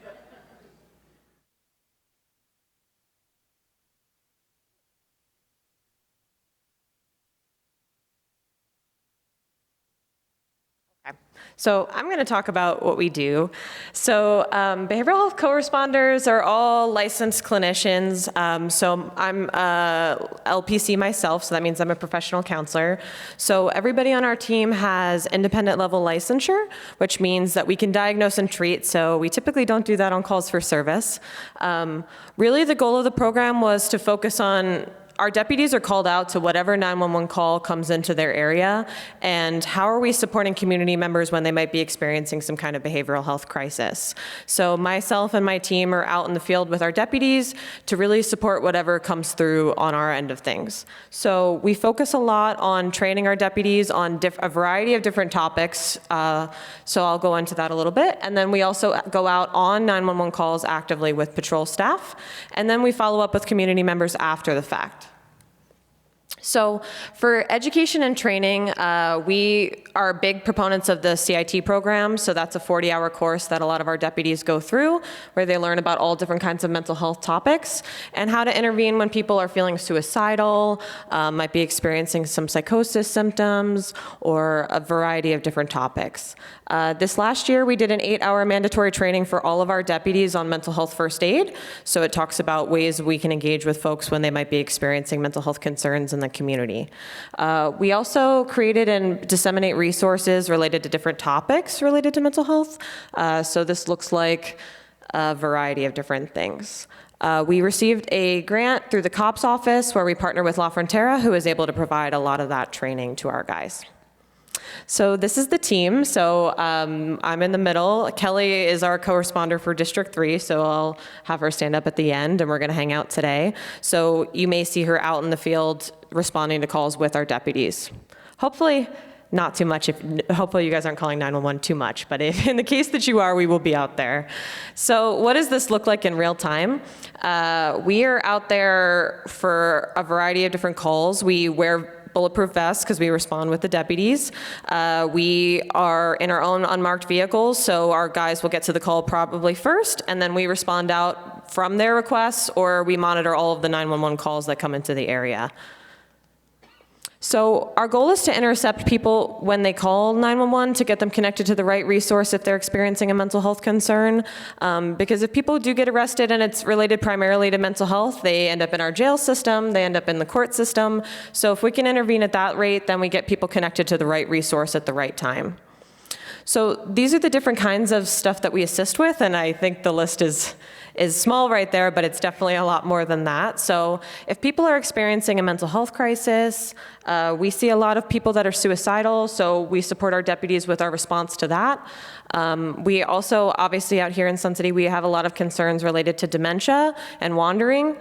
So I'm going to talk about what we do. So behavioral health co-responders are all licensed clinicians. So I'm LPC myself, so that means I'm a professional counselor. So everybody on our team has independent level licensure, which means that we can diagnose and treat. So we typically don't do that on calls for service. Really, the goal of the program was to focus on our deputies are called out to whatever 911 call comes into their area, and how are we supporting community members when they might be experiencing some kind of behavioral health crisis. So myself and my team are out in the field with our deputies to really support whatever comes through on our end of things. So we focus a lot on training our deputies on a variety of different topics, so I'll go into that a little bit. And then we also go out on 911 calls actively with patrol staff, and then we follow up with community members after the fact. So for education and training, we are big proponents of the CIT program. So that's a 40-hour course that a lot of our deputies go through, where they learn about all different kinds of mental health topics and how to intervene when people are feeling suicidal, might be experiencing some psychosis symptoms, or a variety of different topics. This last year, we did an 8-hour mandatory training for all of our deputies on mental health first aid. So it talks about ways we can engage with folks when they might be experiencing mental health concerns in the community. We also created and disseminate resources related to different topics related to mental health. So this looks like a variety of different things. We received a grant through the COPS office where we partner with La Frontera, who is able to provide a lot of that training to our guys. So this is the team. So I'm in the middle. Kelly is our co-responder for District 3, so I'll have her stand up at the end, and we're going to hang out today. So you may see her out in the field responding to calls with our deputies. Hopefully not too much. Hopefully you guys aren't calling 911 too much, but in the case that you are, we will be out there. So what does this look like in real time? We are out there for a variety of different calls. We wear bulletproof vests because we respond with the deputies. We are in our own unmarked vehicles, so our guys will get to the call probably first, and then we respond out from their requests, or we monitor all of the 911 calls that come into the area. So our goal is to intercept people when they call 911 to get them connected to the right resource if they're experiencing a mental health concern. Because if people do get arrested and it's related primarily to mental health, they end up in our jail system, they end up in the court system. So if we can intervene at that rate, then we get people connected to the right resource at the right time. So these are the different kinds of stuff that we assist with, and I think the list is is small right there, but it's definitely a lot more than that. So if people are experiencing a mental health crisis, we see a lot of people that are suicidal, so we support our deputies with our response to that. We also, obviously out here in Sun City, we have a lot of concerns related to dementia and wandering.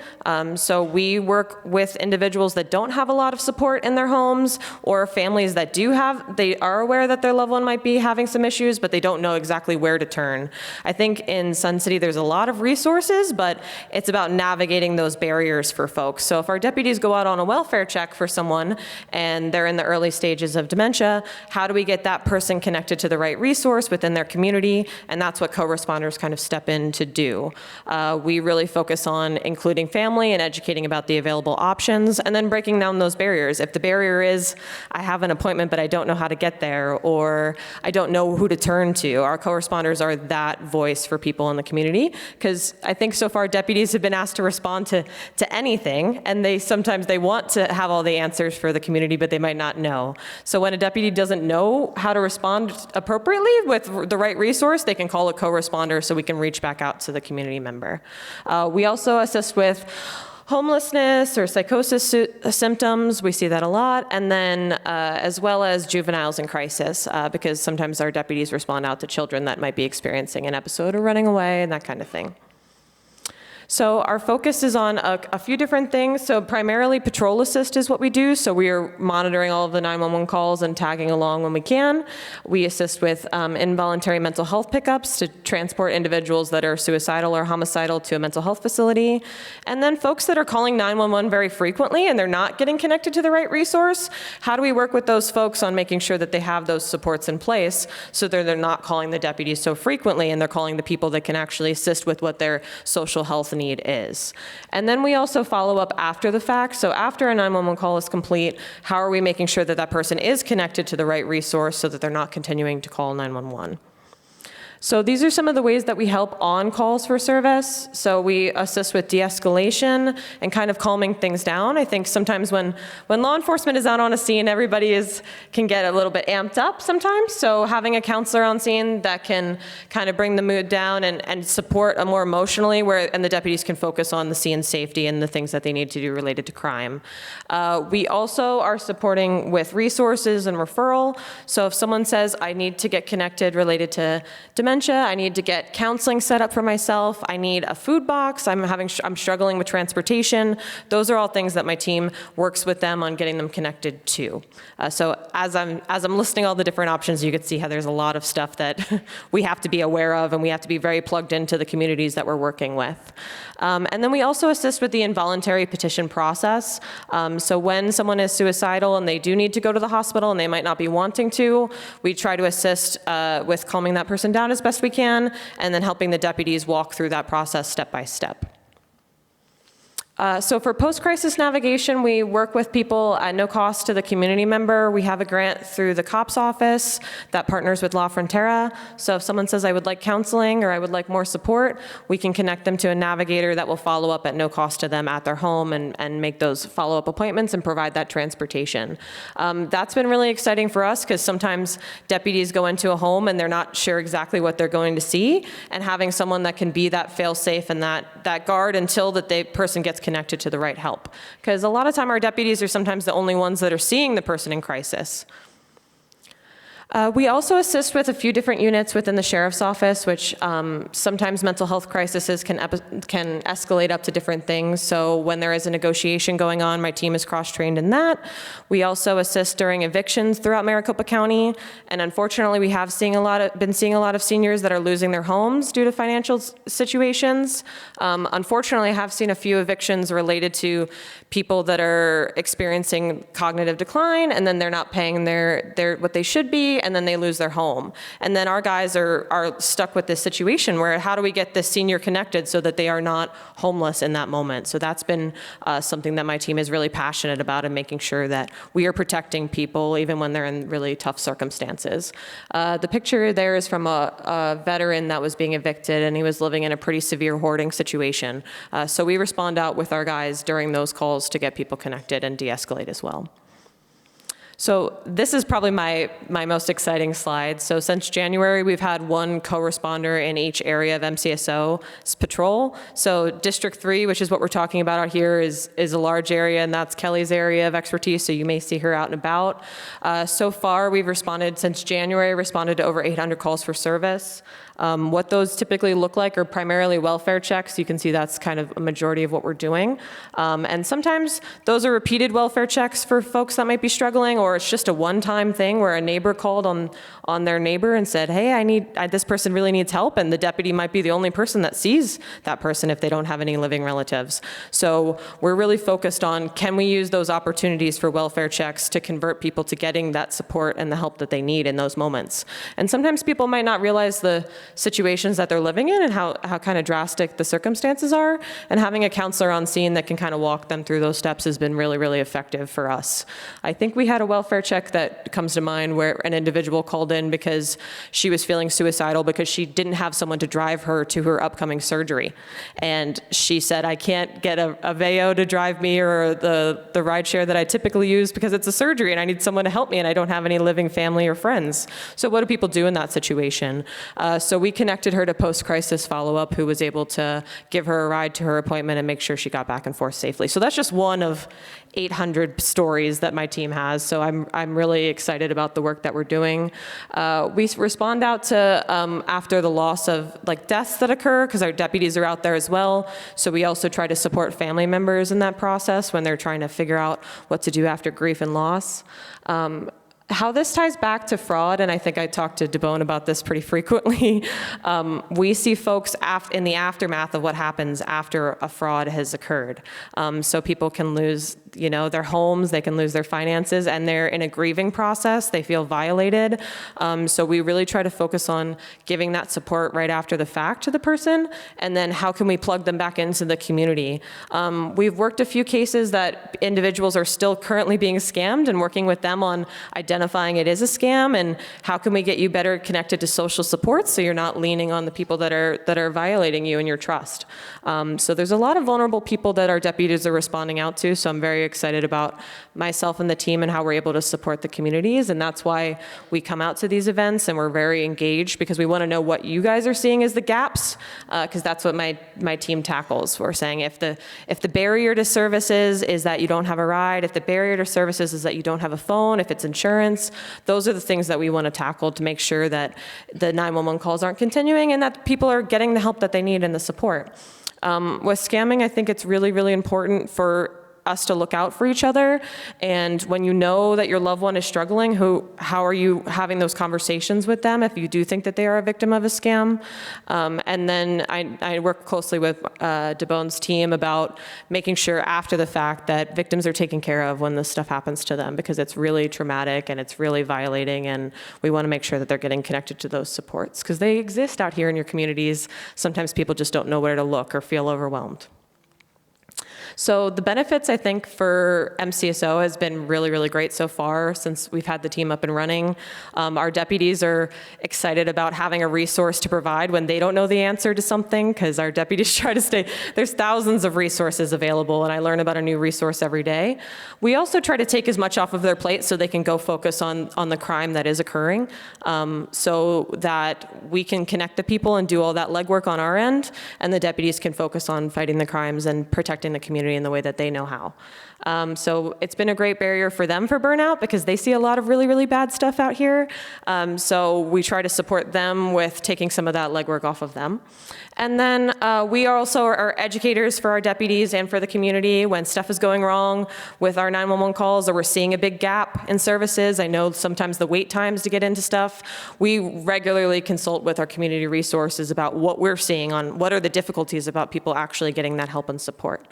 So we work with individuals that don't have a lot of support in their homes, or families that do have, they are aware that their loved one might be having some issues, but they don't know exactly where to turn. I think in Sun City there's a lot of resources, but it's about navigating those barriers for folks. So if our deputies go out on a welfare check for someone and they're in the early stages of dementia, how do we get that person connected to the right resource within their community? And that's what co-responders kind of step in to do. We really focus on including family and educating about the available options, and then breaking down those barriers. If the barrier is, I have an appointment, but I don't know how to get there, or I don't know who to turn to, our co-responders are that voice for people in the community, because I think so far deputies have been asked to respond to anything, and sometimes they want to have all the answers for the community, but they might not know. So when a deputy doesn't know how to respond appropriately with the right resource, they can call a co-responder so we can reach back out to the community member. We also assist with homelessness or psychosis symptoms. We see that a lot. And then as well as juveniles in crisis, because sometimes our deputies respond out to children that might be experiencing an episode or running away and that kind of thing. So our focus is on a few different things. So primarily patrol assist is what we do. So we are monitoring all of the 911 calls and tagging along when we can. We assist with involuntary mental health pickups to transport individuals that are suicidal or homicidal to a mental health facility. And then folks that are calling 911 very frequently and they're not getting connected to the right resource, how do we work with those folks on making sure that they have those supports in place so that they're not calling the deputies so frequently and they're calling the people that can actually assist with what their social health need is. And then we also follow up after the fact. So after a 911 call is complete, how are we making sure that that person is connected to the right resource so that they're not continuing to call 911? So these are some of the ways that we help on calls for service. So we assist with de-escalation and kind of calming things down. I think sometimes when law enforcement is out on a scene, everybody can get a little bit amped up sometimes. So having a counselor on scene that can kind of bring the mood down and support more emotionally, and the deputies can focus on the scene safety and the things that they need to do related to crime. We also are supporting with resources and referral. So if someone says, I need to get connected related to dementia, I need to get counseling set up for myself, I need a food box, I'm struggling with transportation. Those are all things that my team works with them on getting them connected to. So as I'm listing all the different options, you can see how there's a lot of stuff that we have to be aware of, and we have to be very plugged into the communities that we're working with. And then we also assist with the involuntary petition process. So when someone is suicidal and they do need to go to the hospital and they might not be wanting to, we try to assist with calming that person down as best we can, and then helping the deputies walk through that process step by step. So for post-crisis navigation, we work with people at no cost to the community member. We have a grant through the COPS office that partners with La Frontera. So if someone says, I would like counseling or I would like more support, we can connect them to a navigator that will follow up at no cost to them at their home and make those follow-up appointments and provide that transportation. That's been really exciting for us because sometimes deputies go into a home and they're not sure exactly what they're going to see, and having someone that can be that fail-safe and that guard until the person gets connected to the right help. Because a lot of time our deputies are sometimes the only ones that are seeing the person in crisis. We also assist with a few different units within the sheriff's office, which sometimes mental health crises can escalate up to different things. So when there is a negotiation going on, my team is cross-trained in that. We also assist during evictions throughout Maricopa County, and unfortunately, we have been seeing a lot of seniors that are losing their homes due to financial situations. Unfortunately, I have seen a few evictions related to people that are experiencing cognitive decline, and then they're not paying their what they should be, and then they lose their home. And then our guys are stuck with this situation where how do we get this senior connected so that they are not homeless in that moment? So that's been something that my team is really passionate about, and making sure that we are protecting people even when they're in really tough circumstances. The picture there is from a veteran that was being evicted, and he was living in a pretty severe hoarding situation. So we respond out with our guys during those calls to get people connected and de-escalate as well. So this is probably my most exciting slide. So since January, we've had one co-responder in each area of MCSO's patrol. So District 3, which is what we're talking about out here, is a large area, and that's Kelly's area of expertise, so you may see her out and about. So far, we've responded, since January, responded to over 800 calls for service. What those typically look like are primarily welfare checks. You can see that's kind of a majority of what we're doing. And sometimes those are repeated welfare checks for folks that might be struggling, or it's just a one-time thing where a neighbor called on their neighbor and said, hey, this person really needs help, and the deputy might be the only person that sees that person if they don't have any living relatives. So we're really focused on, can we use those opportunities for welfare checks to convert people to getting that support and the help that they need in those moments. And sometimes people might not realize the situations that they're living in and how kind of drastic the circumstances are, and having a counselor on scene that can kind of walk them through those steps has been really, really effective for us. I think we had a welfare check that comes to mind where an individual called in because she was feeling suicidal because she didn't have someone to drive her to her upcoming surgery. And she said, I can't get a VEO to drive me or the ride share that I typically use because it's a surgery and I need someone to help me and I don't have any living family or friends. So what do people do in that situation? So we connected her to post-crisis follow-up, who was able to give her a ride to her appointment and make sure she got back and forth safely. So that's just one of 800 stories that my team has. So I'm really excited about the work that we're doing. We respond out to after the loss of deaths that occur, because our deputies are out there as well. So we also try to support family members in that process when they're trying to figure out what to do after grief and loss. How this ties back to fraud, and I think I talk to DeBone about this pretty frequently, we see folks in the aftermath of what happens after a fraud has occurred. So people can lose their homes, they can lose their finances, and they're in a grieving process. They feel violated. So we really try to focus on giving that support right after the fact to the person, and then how can we plug them back into the community. We've worked a few cases that individuals are still currently being scammed, and working with them on identifying it is a scam, and how can we get you better connected to social support so you're not leaning on the people that are violating you and your trust. So there's a lot of vulnerable people that our deputies are responding out to, so I'm very excited about myself and the team and how we're able to support the communities, and that's why we come out to these events and we're very engaged, because we want to know what you guys are seeing as the gaps, because that's what my team tackles. We're saying if the barrier to services is that you don't have a ride, if the barrier to services is that you don't have a phone, if it's insurance, those are the things that we want to tackle to make sure that the 911 calls aren't continuing and that people are getting the help that they need and the support. With scamming, I think it's really, really important for us to look out for each other. And when you know that your loved one is struggling, how are you having those conversations with them if you do think that they are a victim of a scam? And then I work closely with DeBone's team about making sure after the fact that victims are taken care of when this stuff happens to them, because it's really traumatic and it's really violating, and we want to make sure that they're getting connected to those supports, because they exist out here in your communities. Sometimes people just don't know where to look or feel overwhelmed. So the benefits, I think, for MCSO has been really, really great so far since we've had the team up and running. Our deputies are excited about having a resource to provide when they don't know the answer to something, because our deputies try to stay, there's thousands of resources available, and I learn about a new resource every day. We also try to take as much off of their plate so they can go focus on the crime that is occurring, so that we can connect the people and do all that legwork on our end, and the deputies can focus on fighting the crimes and protecting the community in the way that they know how. So it's been a great barrier for them for burnout, because they see a lot of really, really bad stuff out here. So we try to support them with taking some of that legwork off of them. And then we also are educators for our deputies and for the community when stuff is going wrong with our 911 calls, or we're seeing a big gap in services. I know sometimes the wait times to get into stuff. We regularly consult with our community resources about what we're seeing on what are the difficulties about people actually getting that help and support.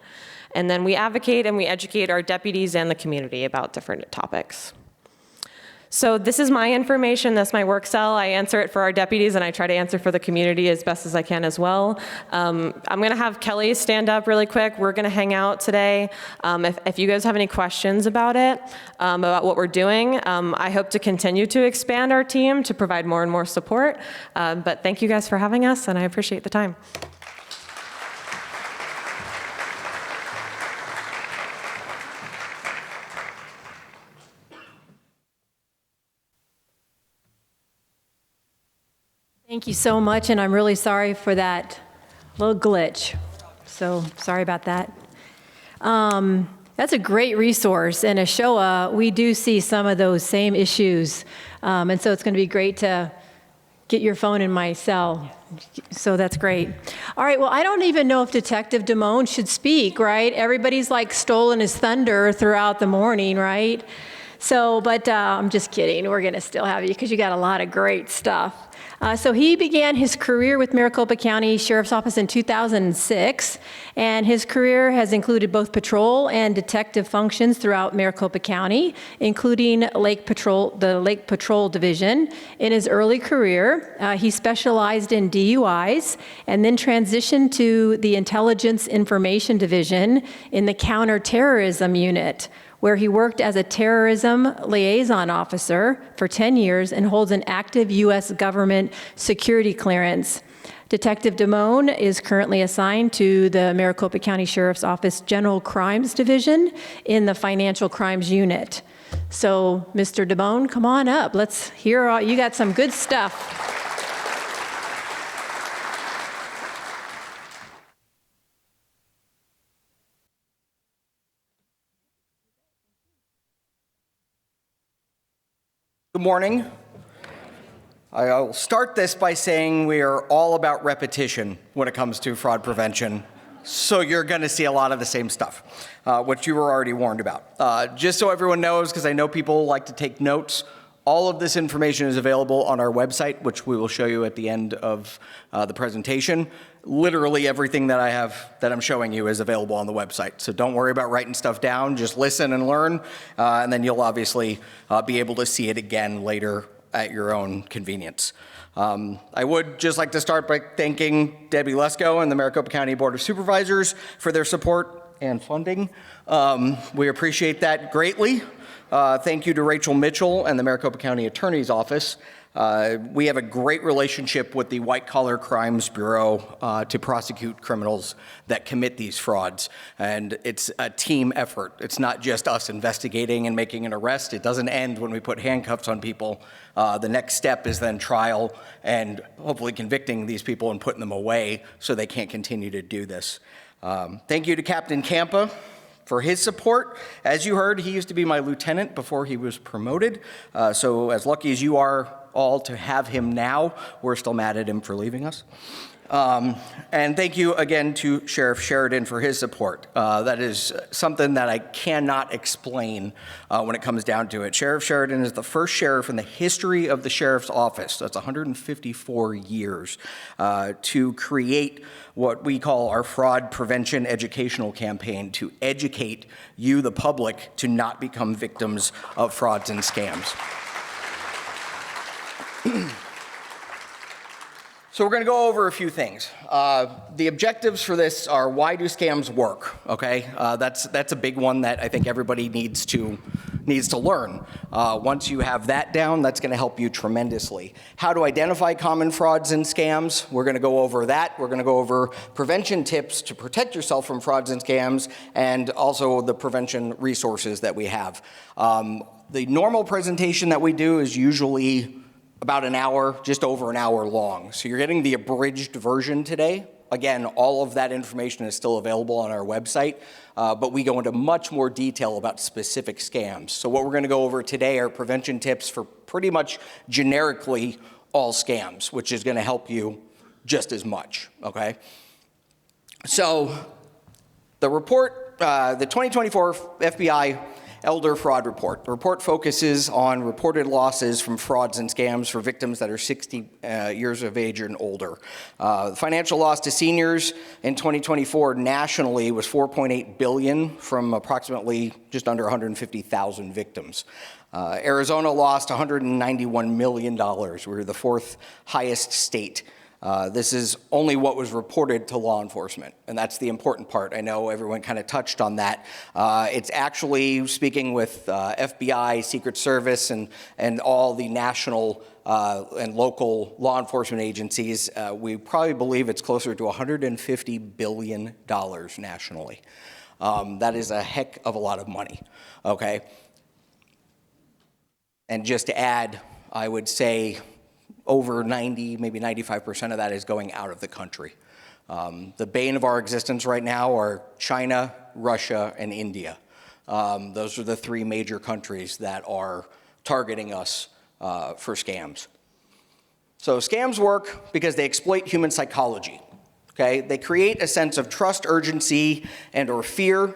And then we advocate and we educate our deputies and the community about different topics. So this is my information, that's my work cell. I answer it for our deputies, and I try to answer for the community as best as I can as well. I'm gonna have Kelly stand up really quick. We're gonna hang out today. If you guys have any questions about it, about what we're doing, I hope to continue to expand our team to provide more and more support. But thank you guys for having us, and I appreciate the time. Thank you so much, and I'm really sorry for that little glitch. So sorry about that. That's a great resource, and at SCHOA, we do see some of those same issues. And so it's going to be great to get your phone in my cell. So that's great. All right, well, I don't even know if Detective Damone should speak, right? Everybody's like stolen his thunder throughout the morning, right? So, but I'm just kidding. We're going to still have you because you got a lot of great stuff. So he began his career with Maricopa County Sheriff's Office in 2006, and his career has included both patrol and detective functions throughout Maricopa County, including the Lake Patrol Division. In his early career, he specialized in DUIs and then transitioned to the Intelligence Information Division in the Counterterrorism Unit, where he worked as a terrorism liaison officer for 10 years and holds an active U.S. government security clearance. Detective Damone is currently assigned to the Maricopa County Sheriff's Office General Crimes Division in the Financial Crimes Unit. So, Mr. Damone, come on up. Let's hear all, you got some good stuff. Good morning. I'll start this by saying we are all about repetition when it comes to fraud prevention. So you're going to see a lot of the same stuff, which you were already warned about. Just so everyone knows, because I know people like to take notes, all of this information is available on our website, which we will show you at the end of the presentation. Literally everything that I have that I'm showing you is available on the website. So don't worry about writing stuff down. Just listen and learn, and then you'll obviously be able to see it again later at your own convenience. I would just like to start by thanking Debbie Lesko and the Maricopa County Board of Supervisors for their support and funding. We appreciate that greatly. Thank you to Rachel Mitchell and the Maricopa County Attorney's Office. We have a great relationship with the White Collar Crimes Bureau to prosecute criminals that commit these frauds. And it's a team effort. It's not just us investigating and making an arrest. It doesn't end when we put handcuffs on people. The next step is then trial and hopefully convicting these people and putting them away so they can't continue to do this. Thank you to Captain Campa for his support. As you heard, he used to be my lieutenant before he was promoted. So as lucky as you are all to have him now, we're still mad at him for leaving us. And thank you again to Sheriff Sheridan for his support. That is something that I cannot explain when it comes down to it. Sheriff Sheridan is the first sheriff in the history of the sheriff's office, that's 154 years, to create what we call our fraud prevention educational campaign to educate you, the public, to not become victims of frauds and scams. So we're going to go over a few things. The objectives for this are, why do scams work? Okay, that's a big one that I think everybody needs to learn. Once you have that down, that's going to help you tremendously. How to identify common frauds and scams? We're going to go over that. We're going to go over prevention tips to protect yourself from frauds and scams, and also the prevention resources that we have. The normal presentation that we do is usually about an hour, just over an hour long. So you're getting the abridged version today. Again, all of that information is still available on our website, but we go into much more detail about specific scams. So what we're going to go over today are prevention tips for pretty much generically all scams, which is going to help you just as much, okay? So the report, the 2024 FBI Elder Fraud Report. The report focuses on reported losses from frauds and scams for victims that are 60 years of age and older. The financial loss to seniors in 2024 nationally was $4.8 billion from approximately just under 150,000 victims. Arizona lost $191 million. We're the fourth highest state. This is only what was reported to law enforcement, and that's the important part. I know everyone kind of touched on that. It's actually, speaking with FBI, Secret Service, and all the national and local law enforcement agencies, we probably believe it's closer to $150 billion nationally. That is a heck of a lot of money, okay? And just to add, I would say over 90, maybe 95% of that is going out of the country. The bane of our existence right now are China, Russia, and India. Those are the three major countries that are targeting us for scams. So scams work because they exploit human psychology. Okay? They create a sense of trust, urgency, and or fear,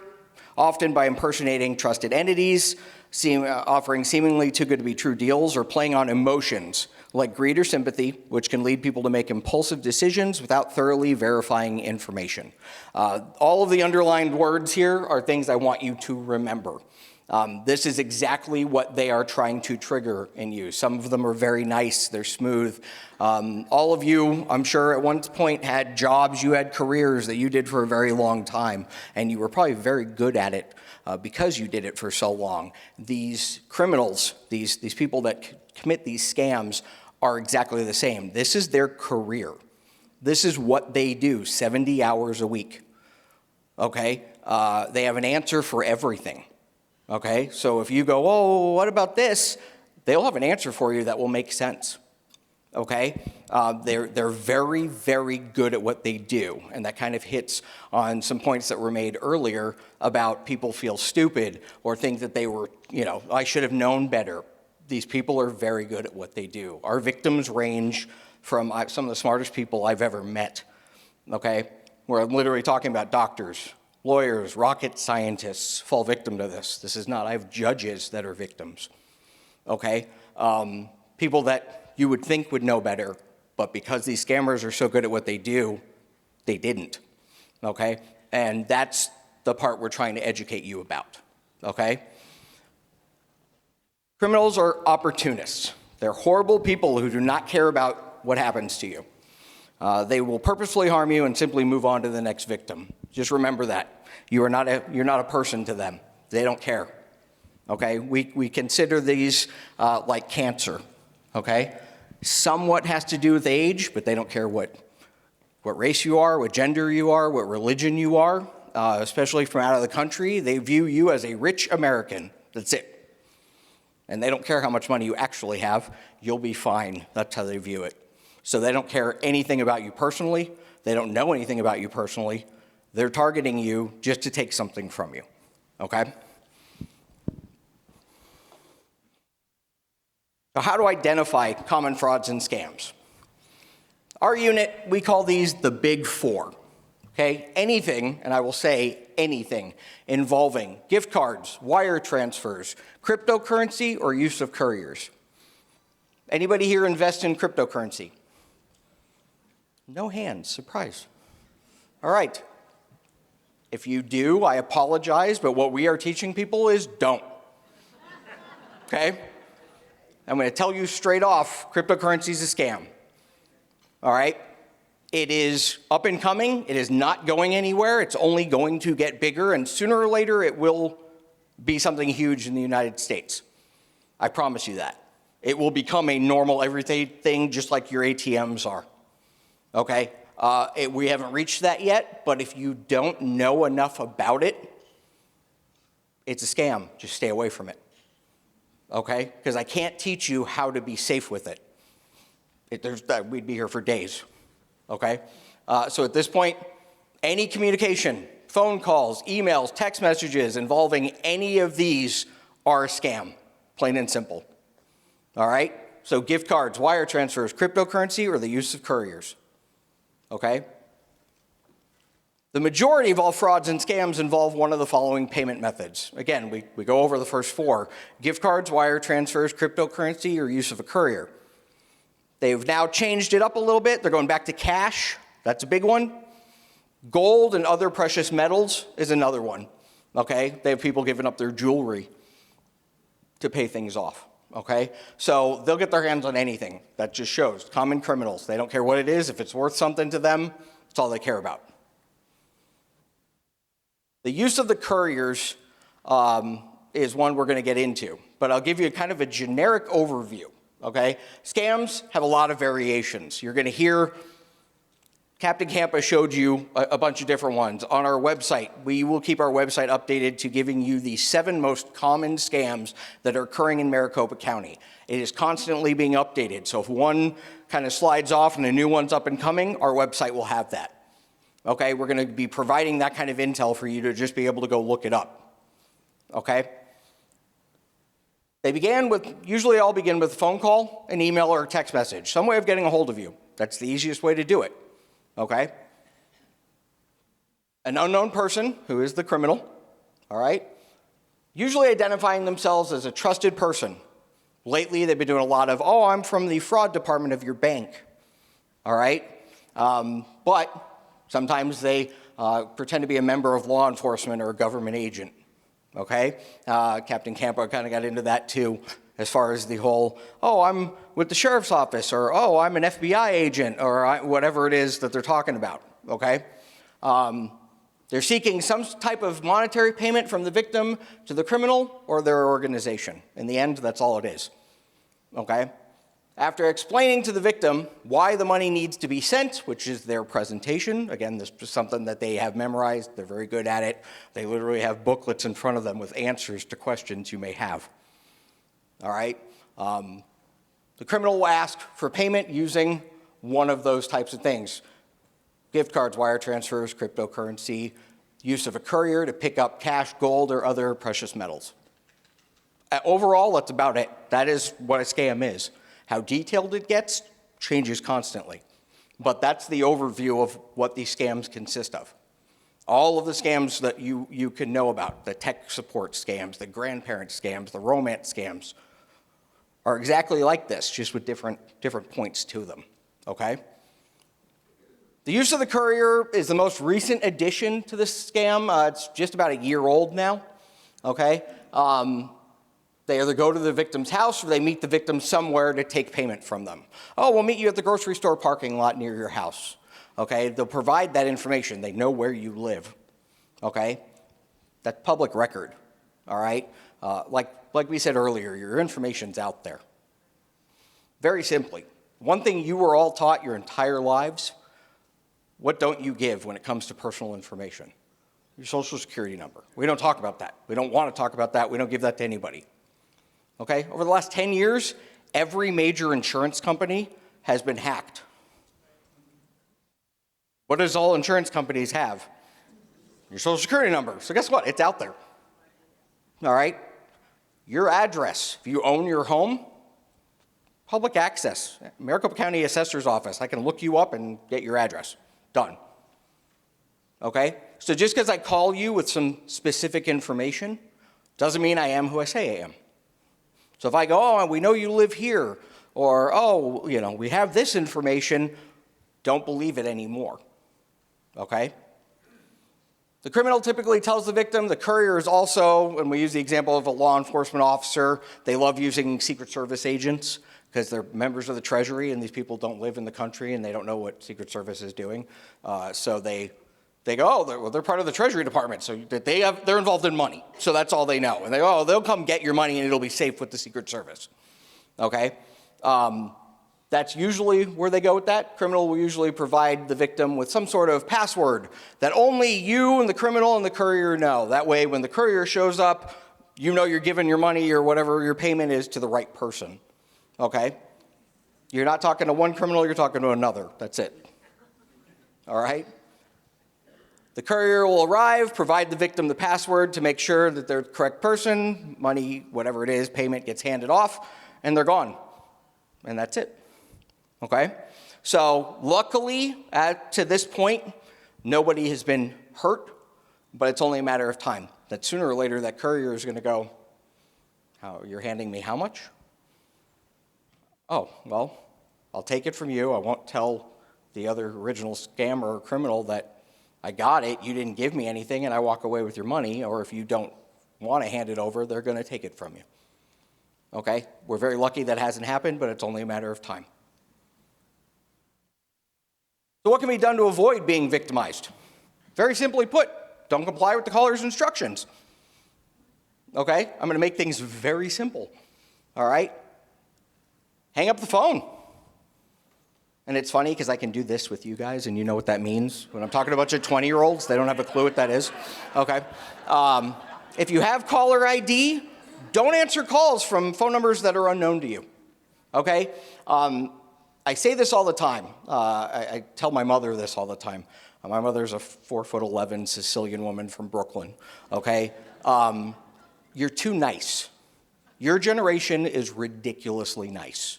often by impersonating trusted entities, offering seemingly too good to be true deals, or playing on emotions like greed or sympathy, which can lead people to make impulsive decisions without thoroughly verifying information. All of the underlined words here are things I want you to remember. This is exactly what they are trying to trigger in you. Some of them are very nice, they're smooth. All of you, I'm sure at one point had jobs, you had careers that you did for a very long time, and you were probably very good at it because you did it for so long. These criminals, these people that commit these scams are exactly the same. This is their career. This is what they do 70 hours a week, okay? They have an answer for everything. Okay, so if you go, oh, what about this? They'll have an answer for you that will make sense. Okay, they're very, very good at what they do, and that kind of hits on some points that were made earlier about people feel stupid or think that they were, I should have known better. These people are very good at what they do. Our victims range from some of the smartest people I've ever met. Okay, we're literally talking about doctors, lawyers, rocket scientists fall victim to this. This is not, I have judges that are victims, okay? People that you would think would know better, but because these scammers are so good at what they do, they didn't, okay? And that's the part we're trying to educate you about, okay? Criminals are opportunists. They're horrible people who do not care about what happens to you. They will purposefully harm you and simply move on to the next victim. Just remember that. You're not a person to them. They don't care. Okay? We consider these like cancer. Okay? Somewhat has to do with age, but they don't care what race you are, what gender you are, what religion you are, especially from out of the country. They view you as a rich American. That's it. And they don't care how much money you actually have. You'll be fine. That's how they view it. So they don't care anything about you personally. They don't know anything about you personally. They're targeting you just to take something from you, okay? So how to identify common frauds and scams? Our unit, we call these the Big Four, okay? Anything, and I will say anything, involving gift cards, wire transfers, cryptocurrency, or use of couriers. Anybody here invest in cryptocurrency? No hands, surprise. All right. If you do, I apologize, but what we are teaching people is don't. Okay? I'm going to tell you straight off, cryptocurrency is a scam. All right? It is up and coming. It is not going anywhere. It's only going to get bigger, and sooner or later it will be something huge in the United States. I promise you that. It will become a normal everyday thing just like your ATMs are. Okay? We haven't reached that yet, but if you don't know enough about it, it's a scam. Just stay away from it. Okay? Because I can't teach you how to be safe with it. We'd be here for days. Okay? So at this point, any communication, phone calls, emails, text messages involving any of these are a scam, plain and simple. All right? So gift cards, wire transfers, cryptocurrency, or the use of couriers. Okay? The majority of all frauds and scams involve one of the following payment methods. Again, we go over the first four. Gift cards, wire transfers, cryptocurrency, or use of a courier. They've now changed it up a little bit. They're going back to cash. That's a big one. Gold and other precious metals is another one. Okay? They have people giving up their jewelry to pay things off. Okay? So they'll get their hands on anything. That just shows. Common criminals. They don't care what it is. If it's worth something to them, that's all they care about. The use of the couriers is one we're going to get into, but I'll give you kind of a generic overview. Okay? Scams have a lot of variations. You're going to hear Captain Campa showed you a bunch of different ones. On our website, we will keep our website updated to giving you the 7 most common scams that are occurring in Maricopa County. It is constantly being updated, so if one kind of slides off and a new one's up and coming, our website will have that. Okay, we're going to be providing that kind of intel for you to just be able to go look it up. Okay? Usually all begin with a phone call, an email, or a text message, some way of getting a hold of you. That's the easiest way to do it. Okay? An unknown person, who is the criminal, all right, usually identifying themselves as a trusted person. Lately, they've been doing a lot of, oh, I'm from the fraud department of your bank, all right? But sometimes they pretend to be a member of law enforcement or a government agent, okay? Captain Campa kind of got into that too, as far as the whole, oh, I'm with the sheriff's office, or oh, I'm an FBI agent, or whatever it is that they're talking about, okay? They're seeking some type of monetary payment from the victim to the criminal or their organization. In the end, that's all it is, okay? After explaining to the victim why the money needs to be sent, which is their presentation, again, this is something that they have memorized, they're very good at it. They literally have booklets in front of them with answers to questions you may have. All right? The criminal will ask for payment using one of those types of things. Gift cards, wire transfers, cryptocurrency, use of a courier to pick up cash, gold, or other precious metals. Overall, that's about it. That is what a scam is. How detailed it gets changes constantly. But that's the overview of what these scams consist of. All of the scams that you can know about, the tech support scams, the grandparent scams, the romance scams, are exactly like this, just with different points to them, okay? The use of the courier is the most recent addition to this scam. It's just about a year old now, okay? They either go to the victim's house or they meet the victim somewhere to take payment from them. Oh, we'll meet you at the grocery store parking lot near your house, okay? They'll provide that information. They know where you live, okay? That's public record, all right? Like we said earlier, your information's out there. Very simply, one thing you were all taught your entire lives, what don't you give when it comes to personal information? Your social security number. We don't talk about that. We don't want to talk about that. We don't give that to anybody. Okay? Over the last 10 years, every major insurance company has been hacked. What does all insurance companies have? Your social security number. So guess what? It's out there. All right? Your address, if you own your home, public access. Maricopa County Assessor's Office. I can look you up and get your address. Done. Okay? So just because I call you with some specific information doesn't mean I am who I say I am. So if I go, oh, we know you live here, or, oh, we have this information, don't believe it anymore. Okay? The criminal typically tells the victim. The courier is also, and we use the example of a law enforcement officer, they love using Secret Service agents because they're members of the Treasury and these people don't live in the country and they don't know what Secret Service is doing. So they go, oh, they're part of the Treasury Department, so they're involved in money. So that's all they know. And they'll come get your money and it'll be safe with the Secret Service. Okay? That's usually where they go with that. Criminal will usually provide the victim with some sort of password that only you and the criminal and the courier know. That way, when the courier shows up, you know you're giving your money or whatever your payment is to the right person. Okay? You're not talking to one criminal, you're talking to another. That's it. All right? The courier will arrive, provide the victim the password to make sure that they're the correct person, money, whatever it is, payment gets handed off, and they're gone. And that's it. Okay? So luckily, to this point, nobody has been hurt, but it's only a matter of time. That sooner or later, that courier is going to go, you're handing me how much? Oh, well, I'll take it from you. I won't tell the other original scammer or criminal that I got it, you didn't give me anything, and I walk away with your money, or if you don't want to hand it over, they're going to take it from you. Okay? We're very lucky that hasn't happened, but it's only a matter of time. So what can be done to avoid being victimized? Very simply put, don't comply with the caller's instructions. Okay? I'm going to make things very simple. All right? Hang up the phone. And it's funny because I can do this with you guys, and you know what that means. When I'm talking to a bunch of 20-year-olds, they don't have a clue what that is. Okay. If you have caller ID, don't answer calls from phone numbers that are unknown to you. Okay? I say this all the time. I tell my mother this all the time. My mother's a 4'11" Sicilian woman from Brooklyn. Okay? You're too nice. Your generation is ridiculously nice.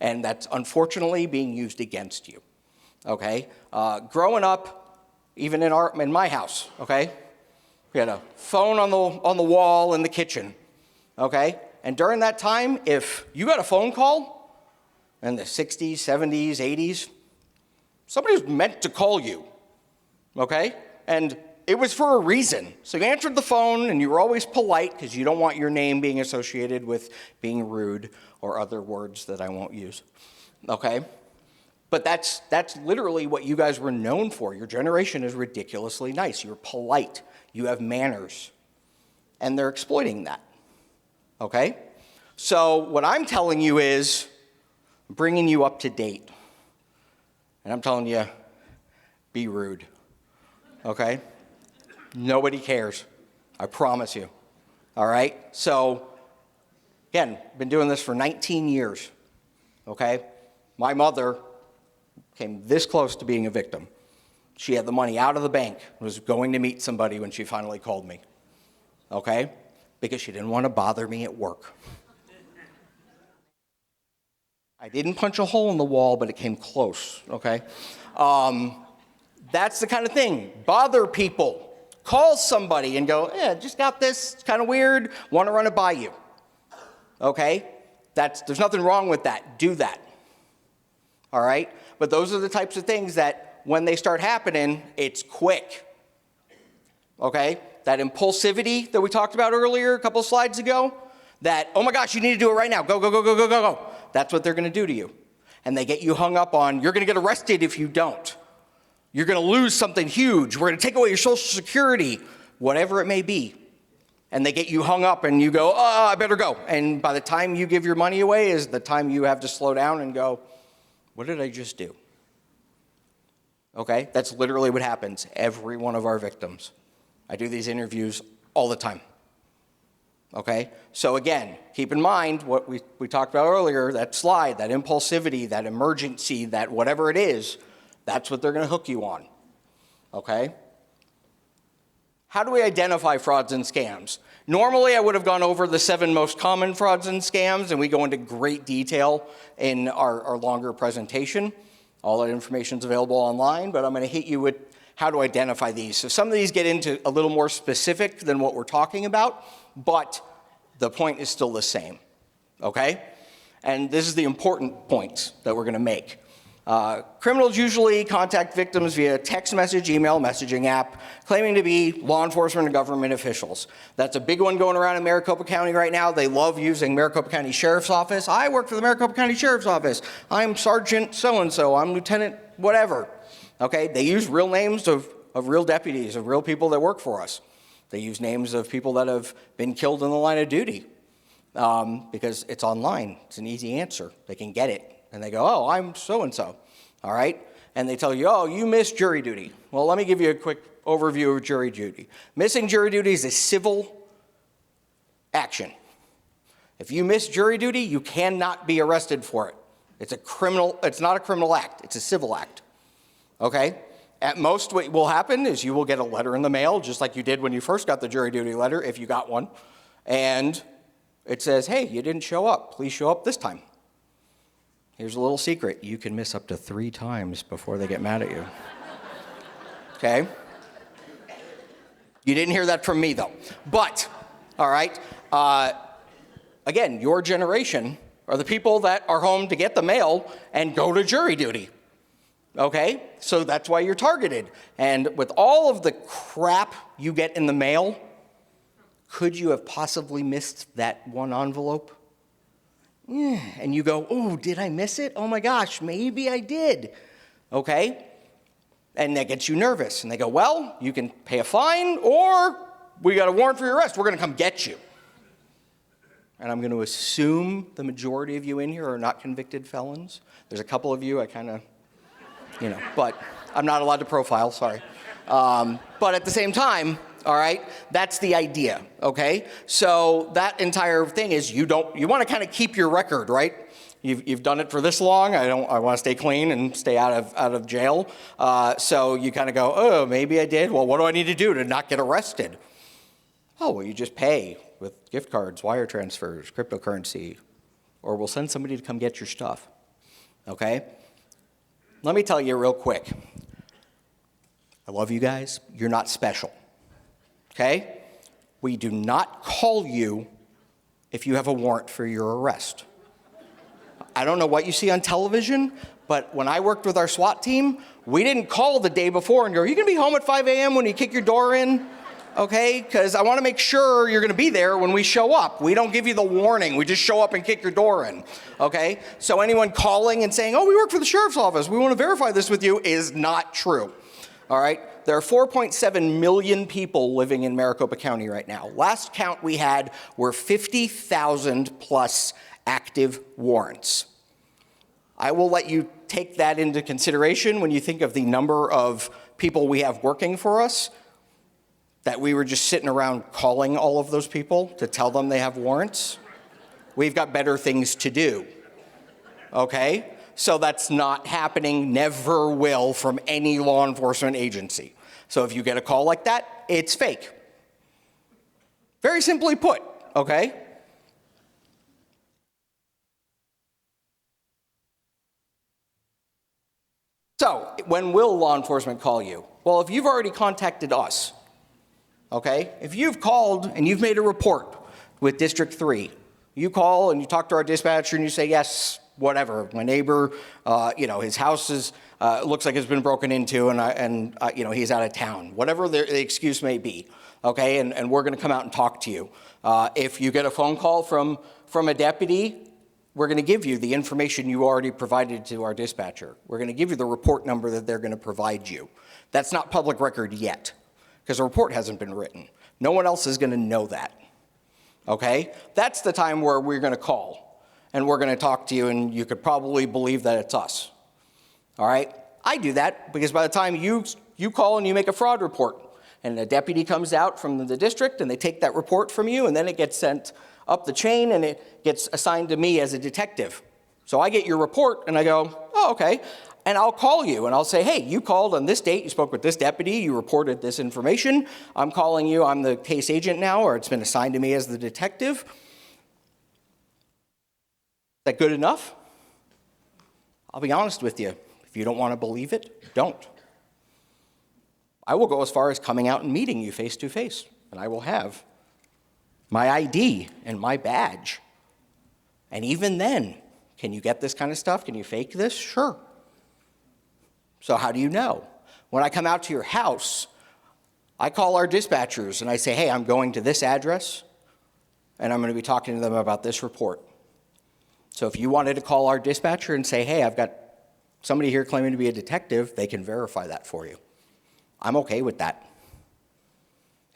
And that's unfortunately being used against you, okay? Growing up, even in my house, okay? We had a phone on the wall in the kitchen, okay? And during that time, if you got a phone call in the 60s, 70s, 80s, somebody was meant to call you, okay? And it was for a reason. So you answered the phone, and you were always polite because you don't want your name being associated with being rude or other words that I won't use, okay? But that's literally what you guys were known for. Your generation is ridiculously nice. You're polite. You have manners. And they're exploiting that, okay? So what I'm telling you is bringing you up to date. And I'm telling you, be rude, okay? Nobody cares. I promise you. All right? So, again, been doing this for 19 years. Okay? My mother came this close to being a victim. She had the money out of the bank, was going to meet somebody when she finally called me. Okay? Because she didn't want to bother me at work. I didn't punch a hole in the wall, but it came close. Okay? That's the kind of thing. Bother people. Call somebody and go, yeah, just got this, it's kind of weird, want to run it by you. Okay? There's nothing wrong with that. Do that. All right? But those are the types of things that when they start happening, it's quick. Okay? That impulsivity that we talked about earlier, a couple of slides ago, that, oh my gosh, you need to do it right now. Go, go, go, go, go, go, go. That's what they're going to do to you. And they get you hung up on, you're going to get arrested if you don't. You're going to lose something huge. We're going to take away your Social Security, whatever it may be. And they get you hung up and you go, oh, I better go. And by the time you give your money away is the time you have to slow down and go, what did I just do? Okay? That's literally what happens. Every one of our victims. I do these interviews all the time. Okay? So again, keep in mind what we talked about earlier, that slide, that impulsivity, that emergency, that whatever it is, that's what they're going to hook you on, okay? How do we identify frauds and scams? Normally, I would have gone over the 7 most common frauds and scams, and we go into great detail in our longer presentation. All that information is available online, but I'm going to hit you with how to identify these. So some of these get into a little more specific than what we're talking about, but the point is still the same, okay? And this is the important points that we're going to make. Criminals usually contact victims via text message, email, messaging app, claiming to be law enforcement and government officials. That's a big one going around in Maricopa County right now. They love using Maricopa County Sheriff's Office. I work for the Maricopa County Sheriff's Office. I'm Sergeant so-and-so. I'm Lieutenant whatever. Okay, they use real names of real deputies, of real people that work for us. They use names of people that have been killed in the line of duty because it's online. It's an easy answer. They can get it. And they go, oh, I'm so-and-so, all right? And they tell you, oh, you missed jury duty. Well, let me give you a quick overview of jury duty. Missing jury duty is a civil action. If you miss jury duty, you cannot be arrested for it. It's not a criminal act, it's a civil act, okay? At most, what will happen is you will get a letter in the mail, just like you did when you first got the jury duty letter, if you got one, and it says, hey, you didn't show up. Please show up this time. Here's a little secret. You can miss up to 3 times before they get mad at you. Okay? You didn't hear that from me, though. But, all right, again, your generation are the people that are home to get the mail and go to jury duty. Okay? So that's why you're targeted. And with all of the crap you get in the mail, could you have possibly missed that one envelope? Yeah. And you go, oh, did I miss it? Oh my gosh, maybe I did. Okay? And that gets you nervous. And they go, well, you can pay a fine or we got a warrant for your arrest. We're going to come get you. And I'm going to assume the majority of you in here are not convicted felons. There's a couple of you I kind of but I'm not allowed to profile, sorry. But at the same time, all right, that's the idea, okay? So that entire thing is you want to kind of keep your record, right? You've done it for this long. I want to stay clean and stay out of jail. So you kind of go, oh, maybe I did. Well, what do I need to do to not get arrested? Oh, well, you just pay with gift cards, wire transfers, cryptocurrency, or we'll send somebody to come get your stuff, okay? Let me tell you real quick. I love you guys. You're not special, okay? We do not call you if you have a warrant for your arrest. I don't know what you see on television, but when I worked with our SWAT team, we didn't call the day before and go, are you going to be home at 5 a.m. when you kick your door in? Okay, because I want to make sure you're going to be there when we show up. We don't give you the warning. We just show up and kick your door in, okay? So anyone calling and saying, oh, we work for the sheriff's office, we want to verify this with you, is not true, all right? There are 4.7 million people living in Maricopa County right now. Last count we had were 50,000 plus active warrants. I will let you take that into consideration when you think of the number of people we have working for us, that we were just sitting around calling all of those people to tell them they have warrants. We've got better things to do, okay? So that's not happening, never will, from any law enforcement agency. So if you get a call like that, it's fake. Very simply put, okay? So when will law enforcement call you? Well, if you've already contacted us, okay? If you've called and you've made a report with District 3, you call and you talk to our dispatcher and you say, yes, whatever, my neighbor, his house is, looks like it's been broken into and he's out of town, whatever the excuse may be, okay? And we're gonna come out and talk to you. If you get a phone call from a deputy, we're gonna give you the information you already provided to our dispatcher. We're gonna give you the report number that they're gonna provide you. That's not public record yet, because the report hasn't been written. No one else is gonna know that, okay? That's the time where we're gonna call, and we're gonna talk to you, and you could probably believe that it's us, all right? I do that because by the time you call and you make a fraud report, and a deputy comes out from the district, and they take that report from you, and then it gets sent up the chain, and it gets assigned to me as a detective. So I get your report, and I go, oh, okay. And I'll call you, and I'll say, hey, you called on this date, you spoke with this deputy, you reported this information. I'm calling you, I'm the case agent now, or it's been assigned to me as the detective. Is that good enough? I'll be honest with you. If you don't want to believe it, don't. I will go as far as coming out and meeting you face to face, and I will have my ID and my badge. And even then, can you get this kind of stuff? Can you fake this? Sure. So how do you know? When I come out to your house, I call our dispatchers and I say, hey, I'm going to this address and I'm going to be talking to them about this report. So if you wanted to call our dispatcher and say, hey, I've got somebody here claiming to be a detective, they can verify that for you. I'm okay with that.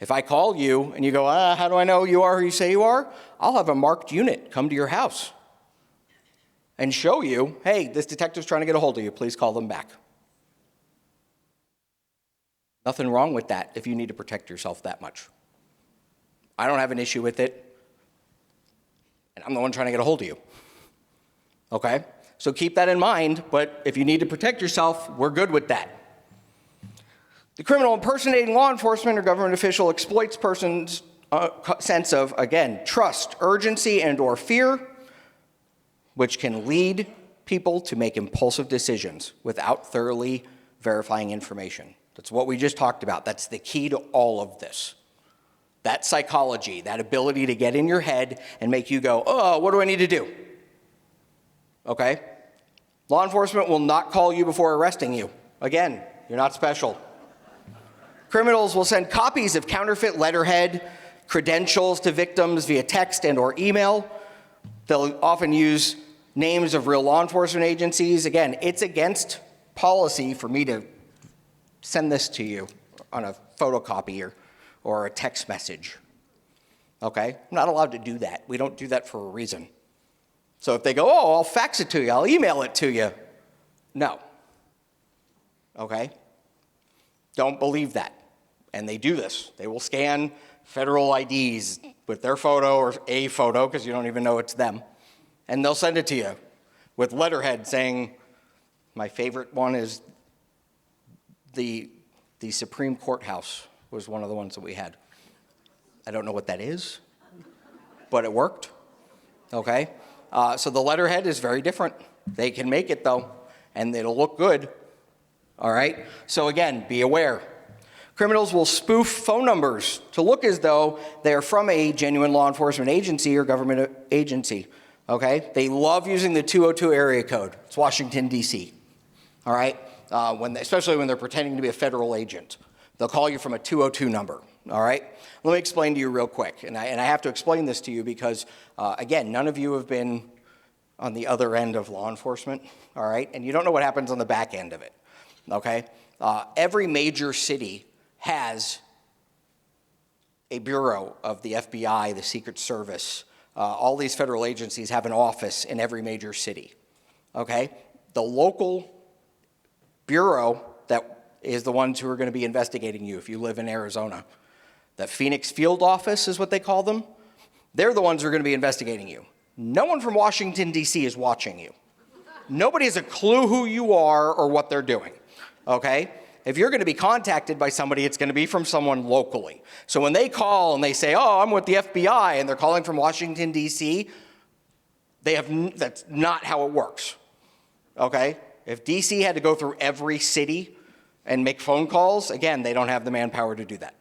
If I call you and you go, how do I know you are who you say you are? I'll have a marked unit come to your house and show you, hey, this detective's trying to get a hold of you. Please call them back. Nothing wrong with that if you need to protect yourself that much. I don't have an issue with it, and I'm the one trying to get a hold of you. Okay? So keep that in mind, but if you need to protect yourself, we're good with that. The criminal impersonating law enforcement or government official exploits persons' sense of, again, trust, urgency, and or fear, which can lead people to make impulsive decisions without thoroughly verifying information. That's what we just talked about. That's the key to all of this. That psychology, that ability to get in your head and make you go, oh, what do I need to do? Okay? Law enforcement will not call you before arresting you. Again, you're not special. Criminals will send copies of counterfeit letterhead, credentials to victims via text and or email. They'll often use names of real law enforcement agencies. Again, it's against policy for me to send this to you on a photocopy or a text message. Okay? I'm not allowed to do that. We don't do that for a reason. So if they go, oh, I'll fax it to you, I'll email it to you. No. okay? Don't believe that. And they do this. They will scan federal IDs with their photo or a photo, because you don't even know it's them, and they'll send it to you with letterhead saying, my favorite one is the Supreme Courthouse was one of the ones that we had. I don't know what that is, but it worked, okay? So the letterhead is very different. They can make it though, and it'll look good, all right? So again, be aware. Criminals will spoof phone numbers to look as though they are from a genuine law enforcement agency or government agency, okay? They love using the 202 area code. It's Washington, D.C., all right? Especially when they're pretending to be a federal agent. They'll call you from a 202 number, all right? Let me explain to you real quick, and I have to explain this to you because, again, none of you have been on the other end of law enforcement, all right? And you don't know what happens on the back end of it, okay? Every major city has a bureau of the FBI, the Secret Service. All these federal agencies have an office in every major city, okay? The local bureau that is the ones who are going to be investigating you if you live in Arizona. The Phoenix Field Office is what they call them. They're the ones who are going to be investigating you. No one from Washington, D.C. is watching you. Nobody has a clue who you are or what they're doing, okay? If you're going to be contacted by somebody, it's going to be from someone locally. So when they call and they say, oh, I'm with the FBI, and they're calling from Washington, D.C., that's not how it works, okay? If D.C. had to go through every city and make phone calls, again, they don't have the manpower to do that,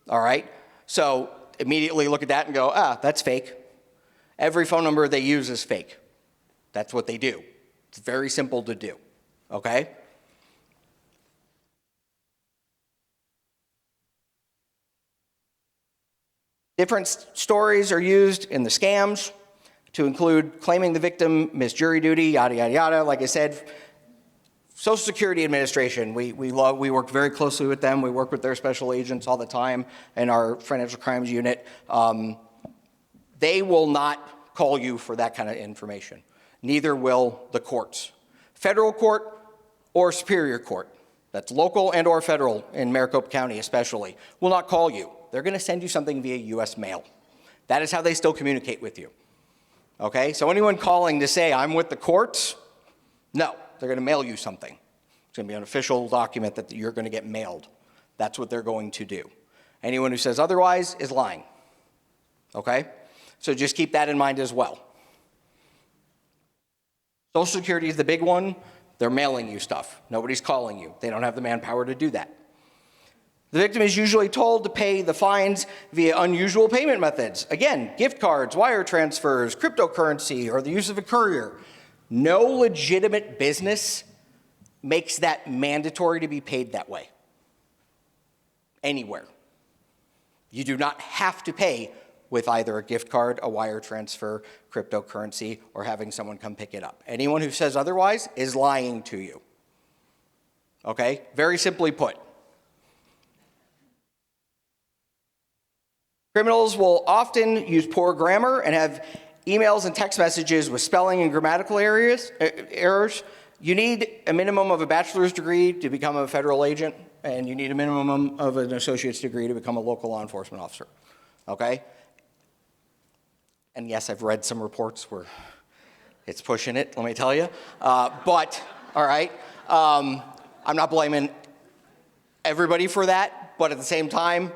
all right? So immediately look at that and go, that's fake. Every phone number they use is fake. That's what they do. It's very simple to do, okay? Different stories are used in the scams to include claiming the victim missed jury duty, yada, yada, yada. Like I said, Social Security Administration, we work very closely with them. We work with their special agents all the time in our financial crimes unit. They will not call you for that kind of information. Neither will the courts. Federal court or superior court, that's local and or federal in Maricopa County especially, will not call you. They're going to send you something via U.S. mail. That is how they still communicate with you. Okay, so anyone calling to say, I'm with the courts, no, they're going to mail you something. It's going to be an official document that you're going to get mailed. That's what they're going to do. Anyone who says otherwise is lying. Okay, so just keep that in mind as well. Social Security is the big one. They're mailing you stuff. Nobody's calling you. They don't have the manpower to do that. The victim is usually told to pay the fines via unusual payment methods. Again, gift cards, wire transfers, cryptocurrency, or the use of a courier. No legitimate business makes that mandatory to be paid that way. Anywhere. You do not have to pay with either a gift card, a wire transfer, cryptocurrency, or having someone come pick it up. Anyone who says otherwise is lying to you. Okay? Very simply put. Criminals will often use poor grammar and have emails and text messages with spelling and grammatical errors. You need a minimum of a bachelor's degree to become a federal agent, and you need a minimum of an associate's degree to become a local law enforcement officer, okay? And yes, I've read some reports where it's pushing it, let me tell you. But, all right, I'm not blaming everybody for that, but at the same time,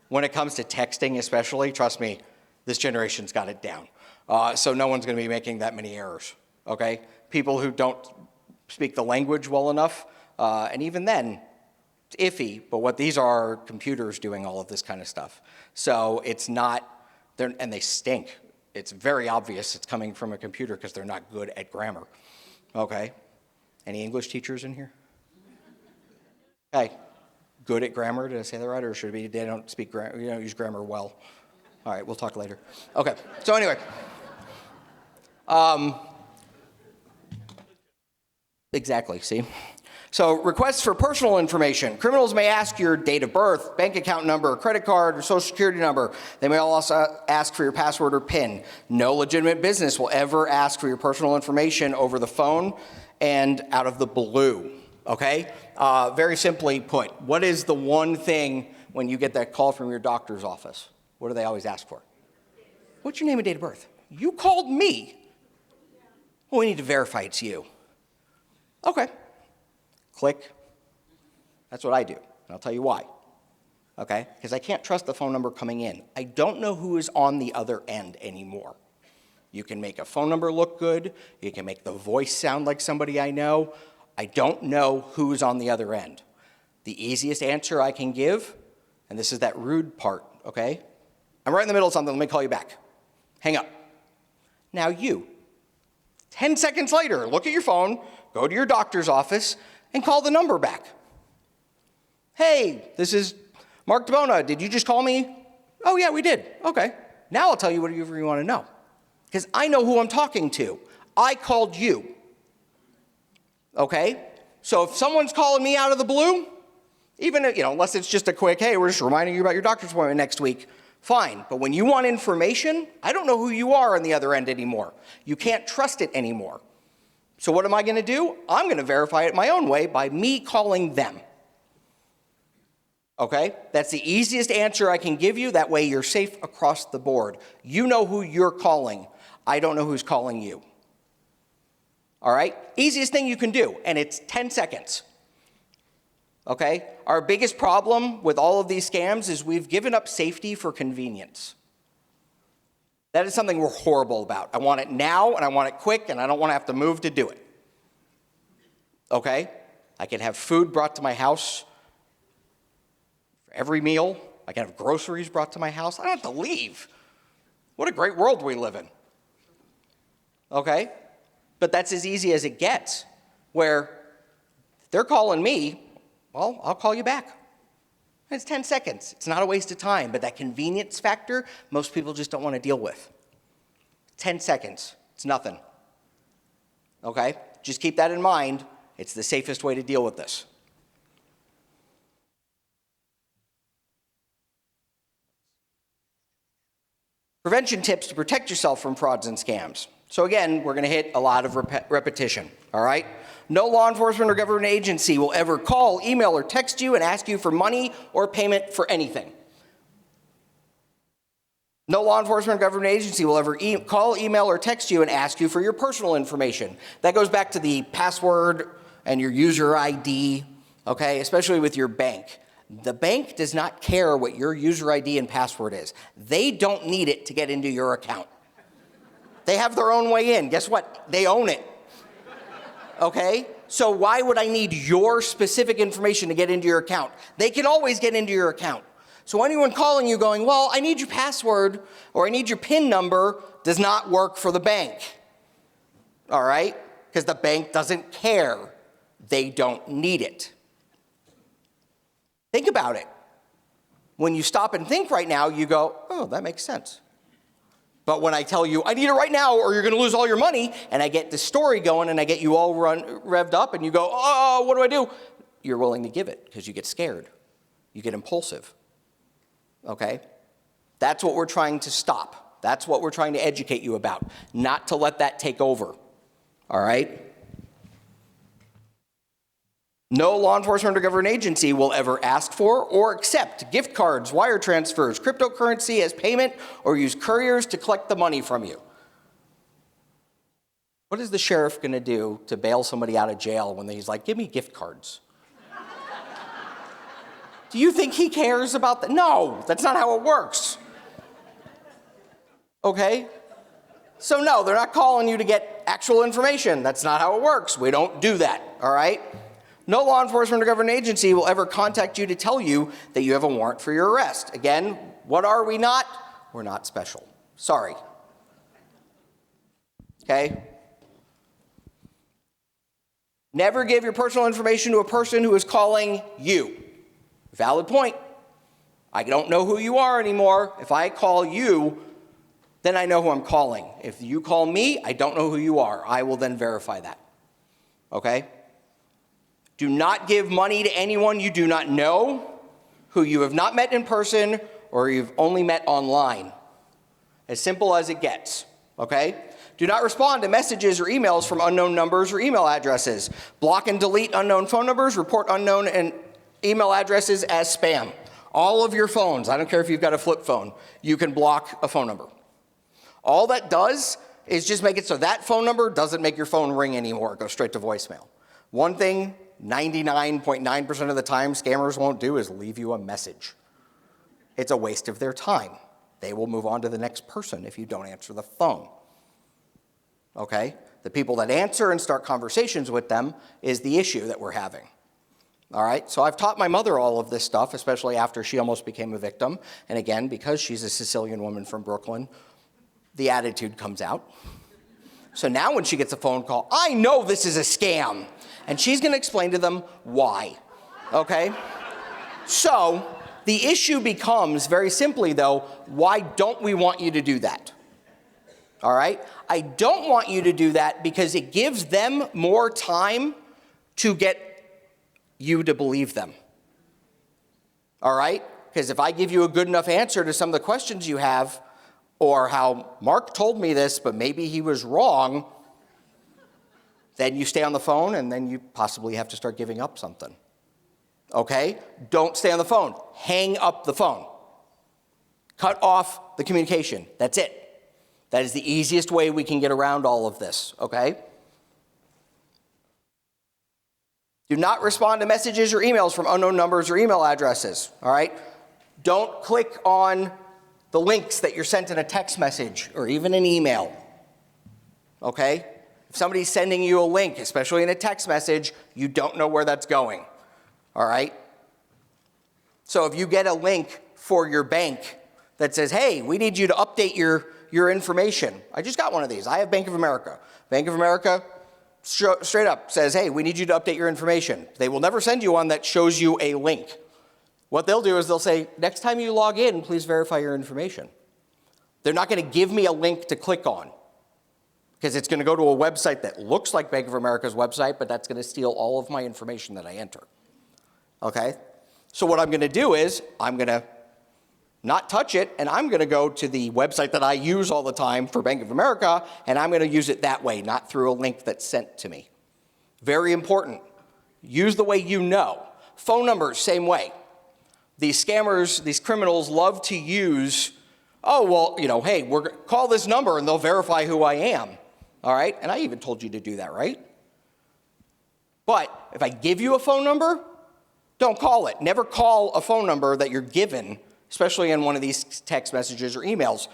when it comes to texting especially, trust me, this generation's got it down. So no one's going to be making that many errors, okay? People who don't speak the language well enough, and even then, it's iffy, but what these are computers doing all of this kind of stuff. So it's not, and they stink. It's very obvious it's coming from a computer because they're not good at grammar, okay? Any English teachers in here? Okay. Good at grammar, did I say that right? Or should it be they don't speak grammar, you don't use grammar well? All right, we'll talk later. Okay, so anyway. Exactly, see? So requests for personal information. Criminals may ask your date of birth, bank account number, credit card, or social security number. They may also ask for your password or PIN. No legitimate business will ever ask for your personal information over the phone and out of the blue. okay? Very simply put, what is the one thing when you get that call from your doctor's office? What do they always ask for? What's your name and date of birth? You called me. Well, we need to verify it's you. Okay. Click. That's what I do, and I'll tell you why. Okay? Because I can't trust the phone number coming in. I don't know who is on the other end anymore. You can make a phone number look good. You can make the voice sound like somebody I know. I don't know who's on the other end. The easiest answer I can give, and this is that rude part, okay? I'm right in the middle of something. Let me call you back. Hang up. Now you, 10 seconds later, look at your phone, go to your doctor's office, and call the number back. Hey, this is Mark DeBona. Did you just call me? Oh, yeah, we did. Okay. Now I'll tell you whatever you want to know. Because I know who I'm talking to. I called you. Okay? So if someone's calling me out of the blue, even if, unless it's just a quick, hey, we're just reminding you about your doctor's appointment next week, fine. But when you want information, I don't know who you are on the other end anymore. You can't trust it anymore. So what am I going to do? I'm going to verify it my own way by me calling them. Okay? That's the easiest answer I can give you. That way you're safe across the board. You know who you're calling. I don't know who's calling you. All right? Easiest thing you can do, and it's 10 seconds. Okay? Our biggest problem with all of these scams is we've given up safety for convenience. That is something we're horrible about. I want it now, and I want it quick, and I don't want to have to move to do it. Okay? I can have food brought to my house for every meal. I can have groceries brought to my house. I don't have to leave. What a great world we live in. Okay? But that's as easy as it gets, where if they're calling me, well, I'll call you back. It's 10 seconds. It's not a waste of time, but that convenience factor, most people just don't want to deal with. 10 seconds. It's nothing. Okay? Just keep that in mind. It's the safest way to deal with this. Prevention tips to protect yourself from frauds and scams. So again, we're going to hit a lot of repetition, all right? No law enforcement or government agency will ever call, email, or text you and ask you for money or payment for anything. No law enforcement or government agency will ever call, email, or text you and ask you for your personal information. That goes back to the password and your user ID, okay, especially with your bank. The bank does not care what your user ID and password is. They don't need it to get into your account. They have their own way in. Guess what? They own it. Okay? So why would I need your specific information to get into your account? They can always get into your account. So anyone calling you going, well, I need your password or I need your PIN number, does not work for the bank. All right? Because the bank doesn't care. They don't need it. Think about it. When you stop and think right now, you go, oh, that makes sense. But when I tell you, I need it right now or you're going to lose all your money, and I get the story going and I get you all revved up and you go, oh, what do I do? You're willing to give it because you get scared. You get impulsive. Okay? That's what we're trying to stop. That's what we're trying to educate you about, not to let that take over. All right? No law enforcement or government agency will ever ask for or accept gift cards, wire transfers, cryptocurrency as payment, or use couriers to collect the money from you. What is the sheriff going to do to bail somebody out of jail when he's like, give me gift cards? Do you think he cares about that? No, that's not how it works. Okay? So no, they're not calling you to get actual information. That's not how it works. We don't do that, all right? No law enforcement or government agency will ever contact you to tell you that you have a warrant for your arrest. Again, what are we not? We're not special. Sorry. Okay? Never give your personal information to a person who is calling you. Valid point. I don't know who you are anymore. If I call you, then I know who I'm calling. If you call me, I don't know who you are. I will then verify that. Okay? Do not give money to anyone you do not know, who you have not met in person, or you've only met online. As simple as it gets, okay? Do not respond to messages or emails from unknown numbers or email addresses. Block and delete unknown phone numbers, report unknown and email addresses as spam. All of your phones, I don't care if you've got a flip phone, you can block a phone number. All that does is just make it so that phone number doesn't make your phone ring anymore. It goes straight to voicemail. One thing 99.9% of the time scammers won't do is leave you a message. It's a waste of their time. They will move on to the next person if you don't answer the phone. Okay? The people that answer and start conversations with them is the issue that we're having. All right? So I've taught my mother all of this stuff, especially after she almost became a victim. And again, because she's a Sicilian woman from Brooklyn, the attitude comes out. So now when she gets a phone call, I know this is a scam. And she's going to explain to them why. Okay? So the issue becomes, very simply though, why don't we want you to do that? All right? I don't want you to do that because it gives them more time to get you to believe them. All right? Because if I give you a good enough answer to some of the questions you have, or how Mark told me this, but maybe he was wrong, then you stay on the phone and then you possibly have to start giving up something. Okay? Don't stay on the phone. Hang up the phone. Cut off the communication. That's it. That is the easiest way we can get around all of this, okay? Do not respond to messages or emails from unknown numbers or email addresses, all right? Don't click on the links that you're sent in a text message or even an email, okay? If somebody's sending you a link, especially in a text message, you don't know where that's going, all right? So if you get a link for your bank that says, hey, we need you to update your information. I just got one of these. I have Bank of America. Bank of America straight up says, hey, we need you to update your information. They will never send you one that shows you a link. What they'll do is they'll say, next time you log in, please verify your information. They're not going to give me a link to click on because it's going to go to a website that looks like Bank of America's website, but that's going to steal all of my information that I enter. Okay? So what I'm going to do is I'm going to not touch it, and I'm going to go to the website that I use all the time for Bank of America, and I'm going to use it that way, not through a link that's sent to me. Very important. Use the way you know. Phone numbers, same way. These scammers, these criminals love to use, oh, well, you know, hey, call this number and they'll verify who I am. All right? And I even told you to do that, right? But if I give you a phone number, don't call it. Never call a phone number that you're given, especially in one of these text messages or emails.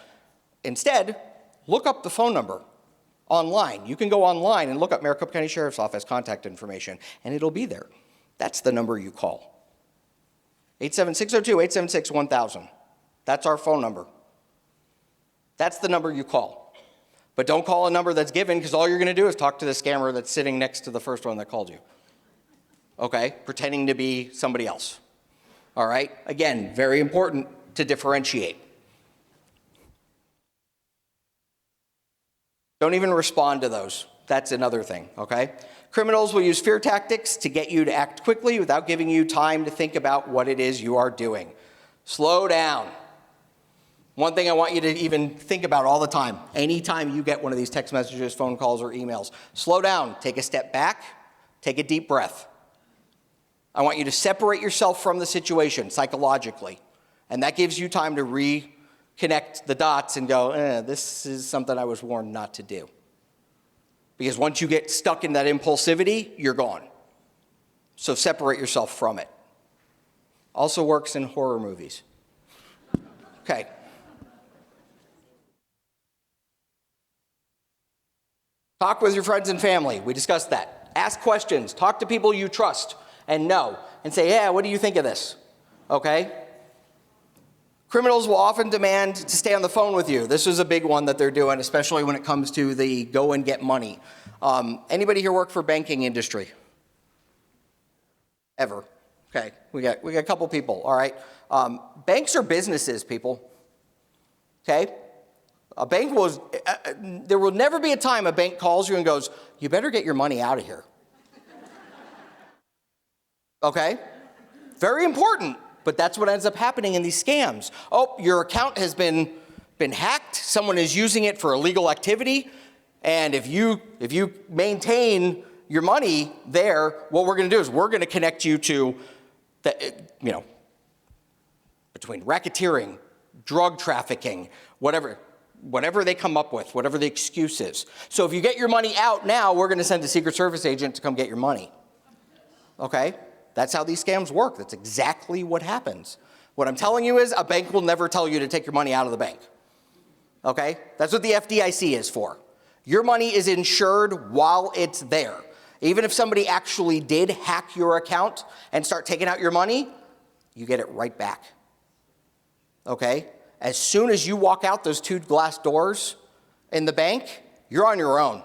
Instead, look up the phone number online. You can go online and look up Maricopa County Sheriff's Office contact information, and it'll be there. That's the number you call. 876-602-876-1000. That's our phone number. That's the number you call. But don't call a number that's given because all you're going to do is talk to the scammer that's sitting next to the first one that called you. Okay? Pretending to be somebody else. All right? Again, very important to differentiate. Don't even respond to those. That's another thing, okay? Criminals will use fear tactics to get you to act quickly without giving you time to think about what it is you are doing. Slow down. One thing I want you to even think about all the time, anytime you get one of these text messages, phone calls, or emails, slow down, take a step back, take a deep breath. I want you to separate yourself from the situation psychologically, and that gives you time to reconnect the dots and go, this is something I was warned not to do. Because once you get stuck in that impulsivity, you're gone. So separate yourself from it. Also works in horror movies. Okay. Talk with your friends and family. We discussed that. Ask questions. Talk to people you trust and know. And say, yeah, what do you think of this? Okay? Criminals will often demand to stay on the phone with you. This is a big one that they're doing, especially when it comes to the go and get money. Anybody here work for banking industry? Ever? Okay, we got a couple people, all right. Banks are businesses, people. Okay? A bank there will never be a time a bank calls you and goes, you better get your money out of here. Okay? Very important. But that's what ends up happening in these scams. Oh, your account has been been hacked, someone is using it for illegal activity, and if you maintain your money there, what we're going to do is we're going to connect you to the, between racketeering, drug trafficking, whatever they come up with, whatever the excuse is. So if you get your money out now, we're going to send a Secret Service agent to come get your money. Okay? That's how these scams work. That's exactly what happens. What I'm telling you is a bank will never tell you to take your money out of the bank. Okay? That's what the FDIC is for. Your money is insured while it's there. Even if somebody actually did hack your account and start taking out your money, you get it right back. Okay? As soon as you walk out those 2 glass doors in the bank, you're on your own.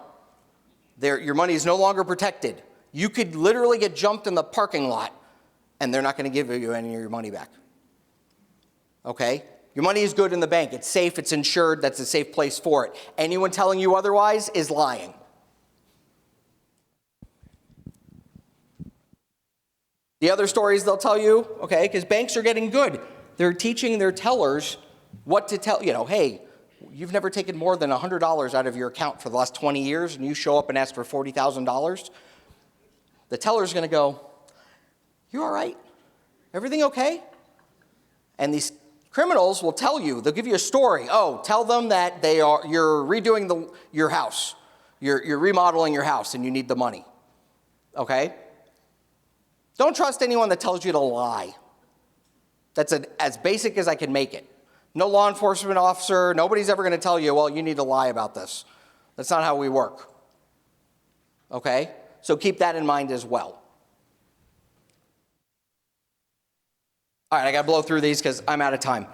Your money is no longer protected. You could literally get jumped in the parking lot, and they're not going to give you any of your money back. Okay? Your money is good in the bank. It's safe. It's insured. That's a safe place for it. Anyone telling you otherwise is lying. The other stories they'll tell you, okay, because banks are getting good. They're teaching their tellers what to tell, hey, you've never taken more than $100 out of your account for the last 20 years, and you show up and ask for $40,000. The teller's going to go, you all right? Everything okay? And these criminals will tell you, they'll give you a story. Oh, tell them that you're redoing your house. You're remodeling your house and you need the money. Okay? Don't trust anyone that tells you to lie. That's as basic as I can make it. No law enforcement officer, nobody's ever going to tell you, well, you need to lie about this. That's not how we work. Okay? So keep that in mind as well. All right, I got to blow through these because I'm out of time.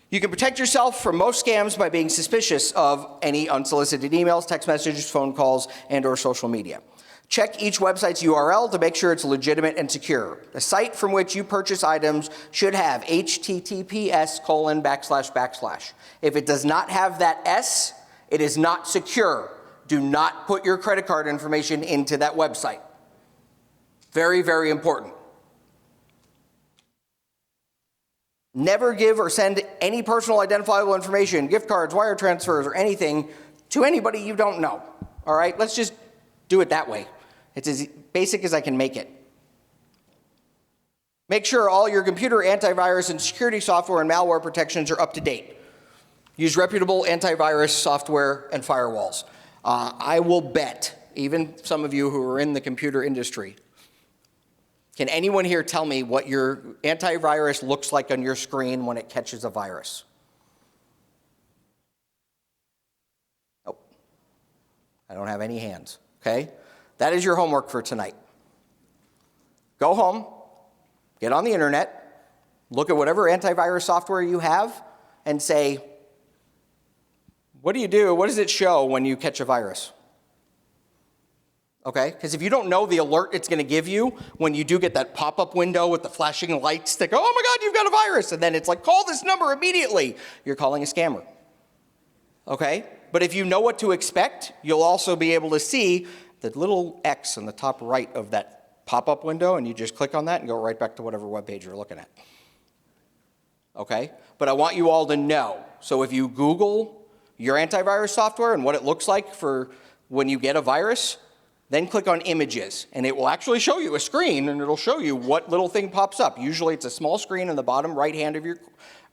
You can protect yourself from most scams by being suspicious of any unsolicited emails, text messages, phone calls, and/or social media. Check each website's URL to make sure it's legitimate and secure. The site from which you purchase items should have https://. If it does not have that S, it is not secure. Do not put your credit card information into that website. Very, very important. Never give or send any personal identifiable information, gift cards, wire transfers, or anything to anybody you don't know. All right? Let's just do it that way. It's as basic as I can make it. Make sure all your computer antivirus and security software and malware protections are up to date. Use reputable antivirus software and firewalls. I will bet, even some of you who are in the computer industry, can anyone here tell me what your antivirus looks like on your screen when it catches a virus? Nope. I don't have any hands, okay? That is your homework for tonight. Go home, get on the internet, look at whatever antivirus software you have, and say, what do you do? What does it show when you catch a virus? Okay? Because if you don't know the alert it's going to give you when you do get that pop-up window with the flashing lights that go, oh my God, you've got a virus, and then it's like, call this number immediately, you're calling a scammer. Okay? But if you know what to expect, you'll also be able to see the little X on the top right of that pop-up window, and you just click on that and go right back to whatever web page you're looking at. Okay? But I want you all to know. So if you Google your antivirus software and what it looks like for when you get a virus, then click on images, and it will actually show you a screen, and it'll show you what little thing pops up. Usually it's a small screen in the bottom right hand of your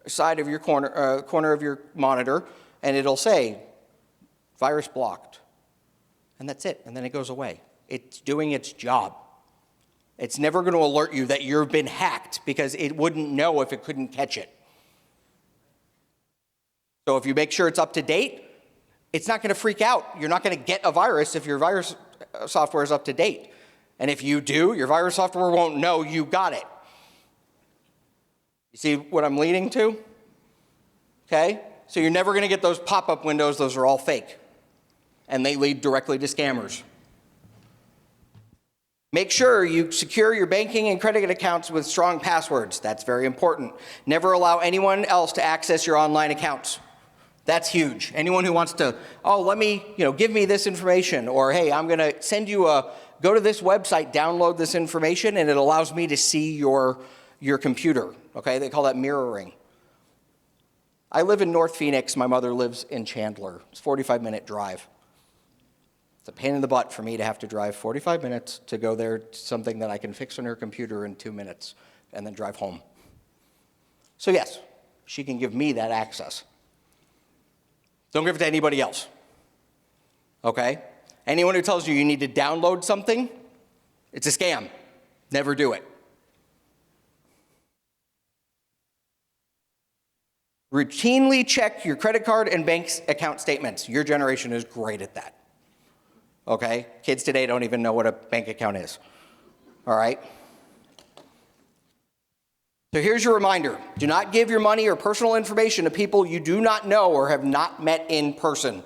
side of your corner of your monitor, and it'll say, virus blocked. And that's it, and then it goes away. It's doing its job. It's never going to alert you that you've been hacked because it wouldn't know if it couldn't catch it. So if you make sure it's up to date, it's not going to freak out. You're not going to get a virus if your virus software is up to date. And if you do, your virus software won't know you got it. You see what I'm leading to? Okay? So you're never going to get those pop-up windows. Those are all fake. And they lead directly to scammers. Make sure you secure your banking and credit accounts with strong passwords. That's very important. Never allow anyone else to access your online accounts. That's huge. Anyone who wants to, let me, give me this information, or hey, I'm going to send you go to this website, download this information, and it allows me to see your computer. Okay, they call that mirroring. I live in North Phoenix. My mother lives in Chandler. It's a 45-minute drive. It's a pain in the butt for me to have to drive 45 minutes to go there to something that I can fix on her computer in 2 minutes and then drive home. So yes, she can give me that access. Don't give it to anybody else. Okay? Anyone who tells you you need to download something, it's a scam. Never do it. Routinely check your credit card and bank account statements. Your generation is great at that. Okay? Kids today don't even know what a bank account is. All right? So here's your reminder. Do not give your money or personal information to people you do not know or have not met in person.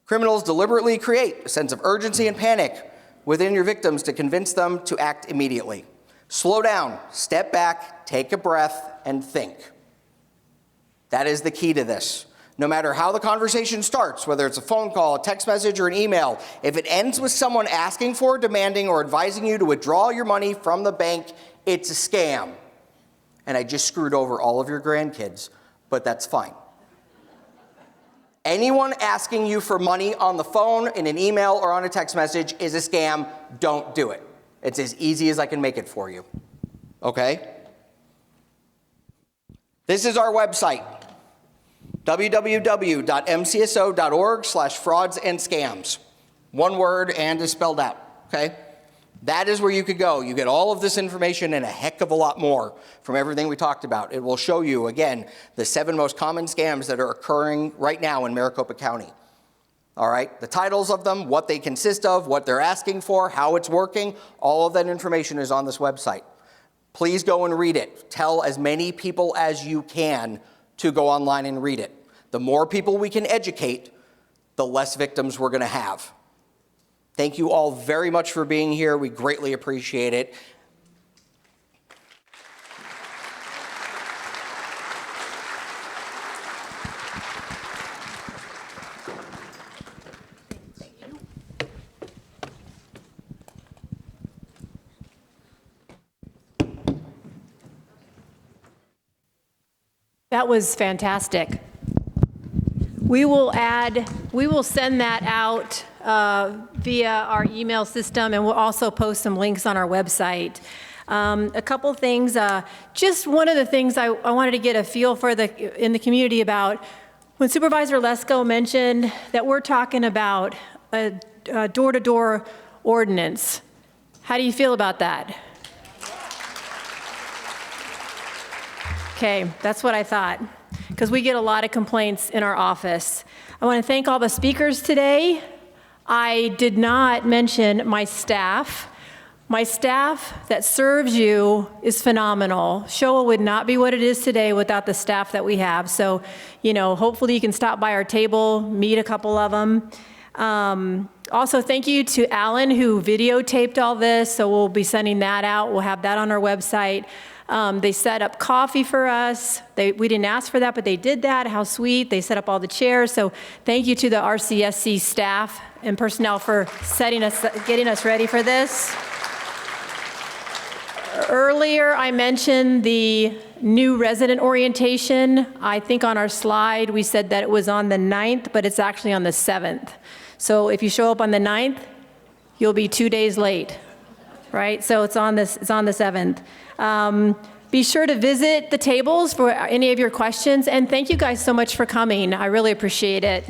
Criminals deliberately create a sense of urgency and panic within your victims to convince them to act immediately. Slow down, step back, take a breath, and think. That is the key to this. No matter how the conversation starts, whether it's a phone call, a text message, or an email, if it ends with someone asking for, demanding, or advising you to withdraw your money from the bank, it's a scam. And I just screwed over all of your grandkids, but that's fine. Anyone asking you for money on the phone, in an email, or on a text message is a scam. Don't do it. It's as easy as I can make it for you. Okay? This is our website. www.mcso.org/frauds and scams. One word and is spelled out, okay? That is where you could go. You get all of this information and a heck of a lot more from everything we talked about. It will show you, again, the 7 most common scams that are occurring right now in Maricopa County. All right? The titles of them, what they consist of, what they're asking for, how it's working, all of that information is on this website. Please go and read it. Tell as many people as you can to go online and read it. The more people we can educate, the less victims we're going to have. Thank you all very much for being here. We greatly appreciate it. That was fantastic. We will send that out via our email system, and we'll also post some links on our website. A couple things, just one of the things I wanted to get a feel for in the community about, when Supervisor Lesko mentioned that we're talking about a door-to-door ordinance. How do you feel about that? Okay, that's what I thought, because we get a lot of complaints in our office. I want to thank all the speakers today. I did not mention my staff. My staff that serves you is phenomenal. SCHOA would not be what it is today without the staff that we have. So, hopefully you can stop by our table, meet a couple of them. Also, thank you to Alan, who videotaped all this. So we'll be sending that out. We'll have that on our website. They set up coffee for us. We didn't ask for that, but they did that. How sweet. They set up all the chairs. So thank you to the RCSC staff and personnel for getting us ready for this. Earlier, I mentioned the new resident orientation. I think on our slide, we said that it was on the 9th, but it's actually on the 7th. So if you show up on the 9th, you'll be 2 days late, right? So it's on the 7th. Be sure to visit the tables for any of your questions, and thank you guys so much for coming. I really appreciate it.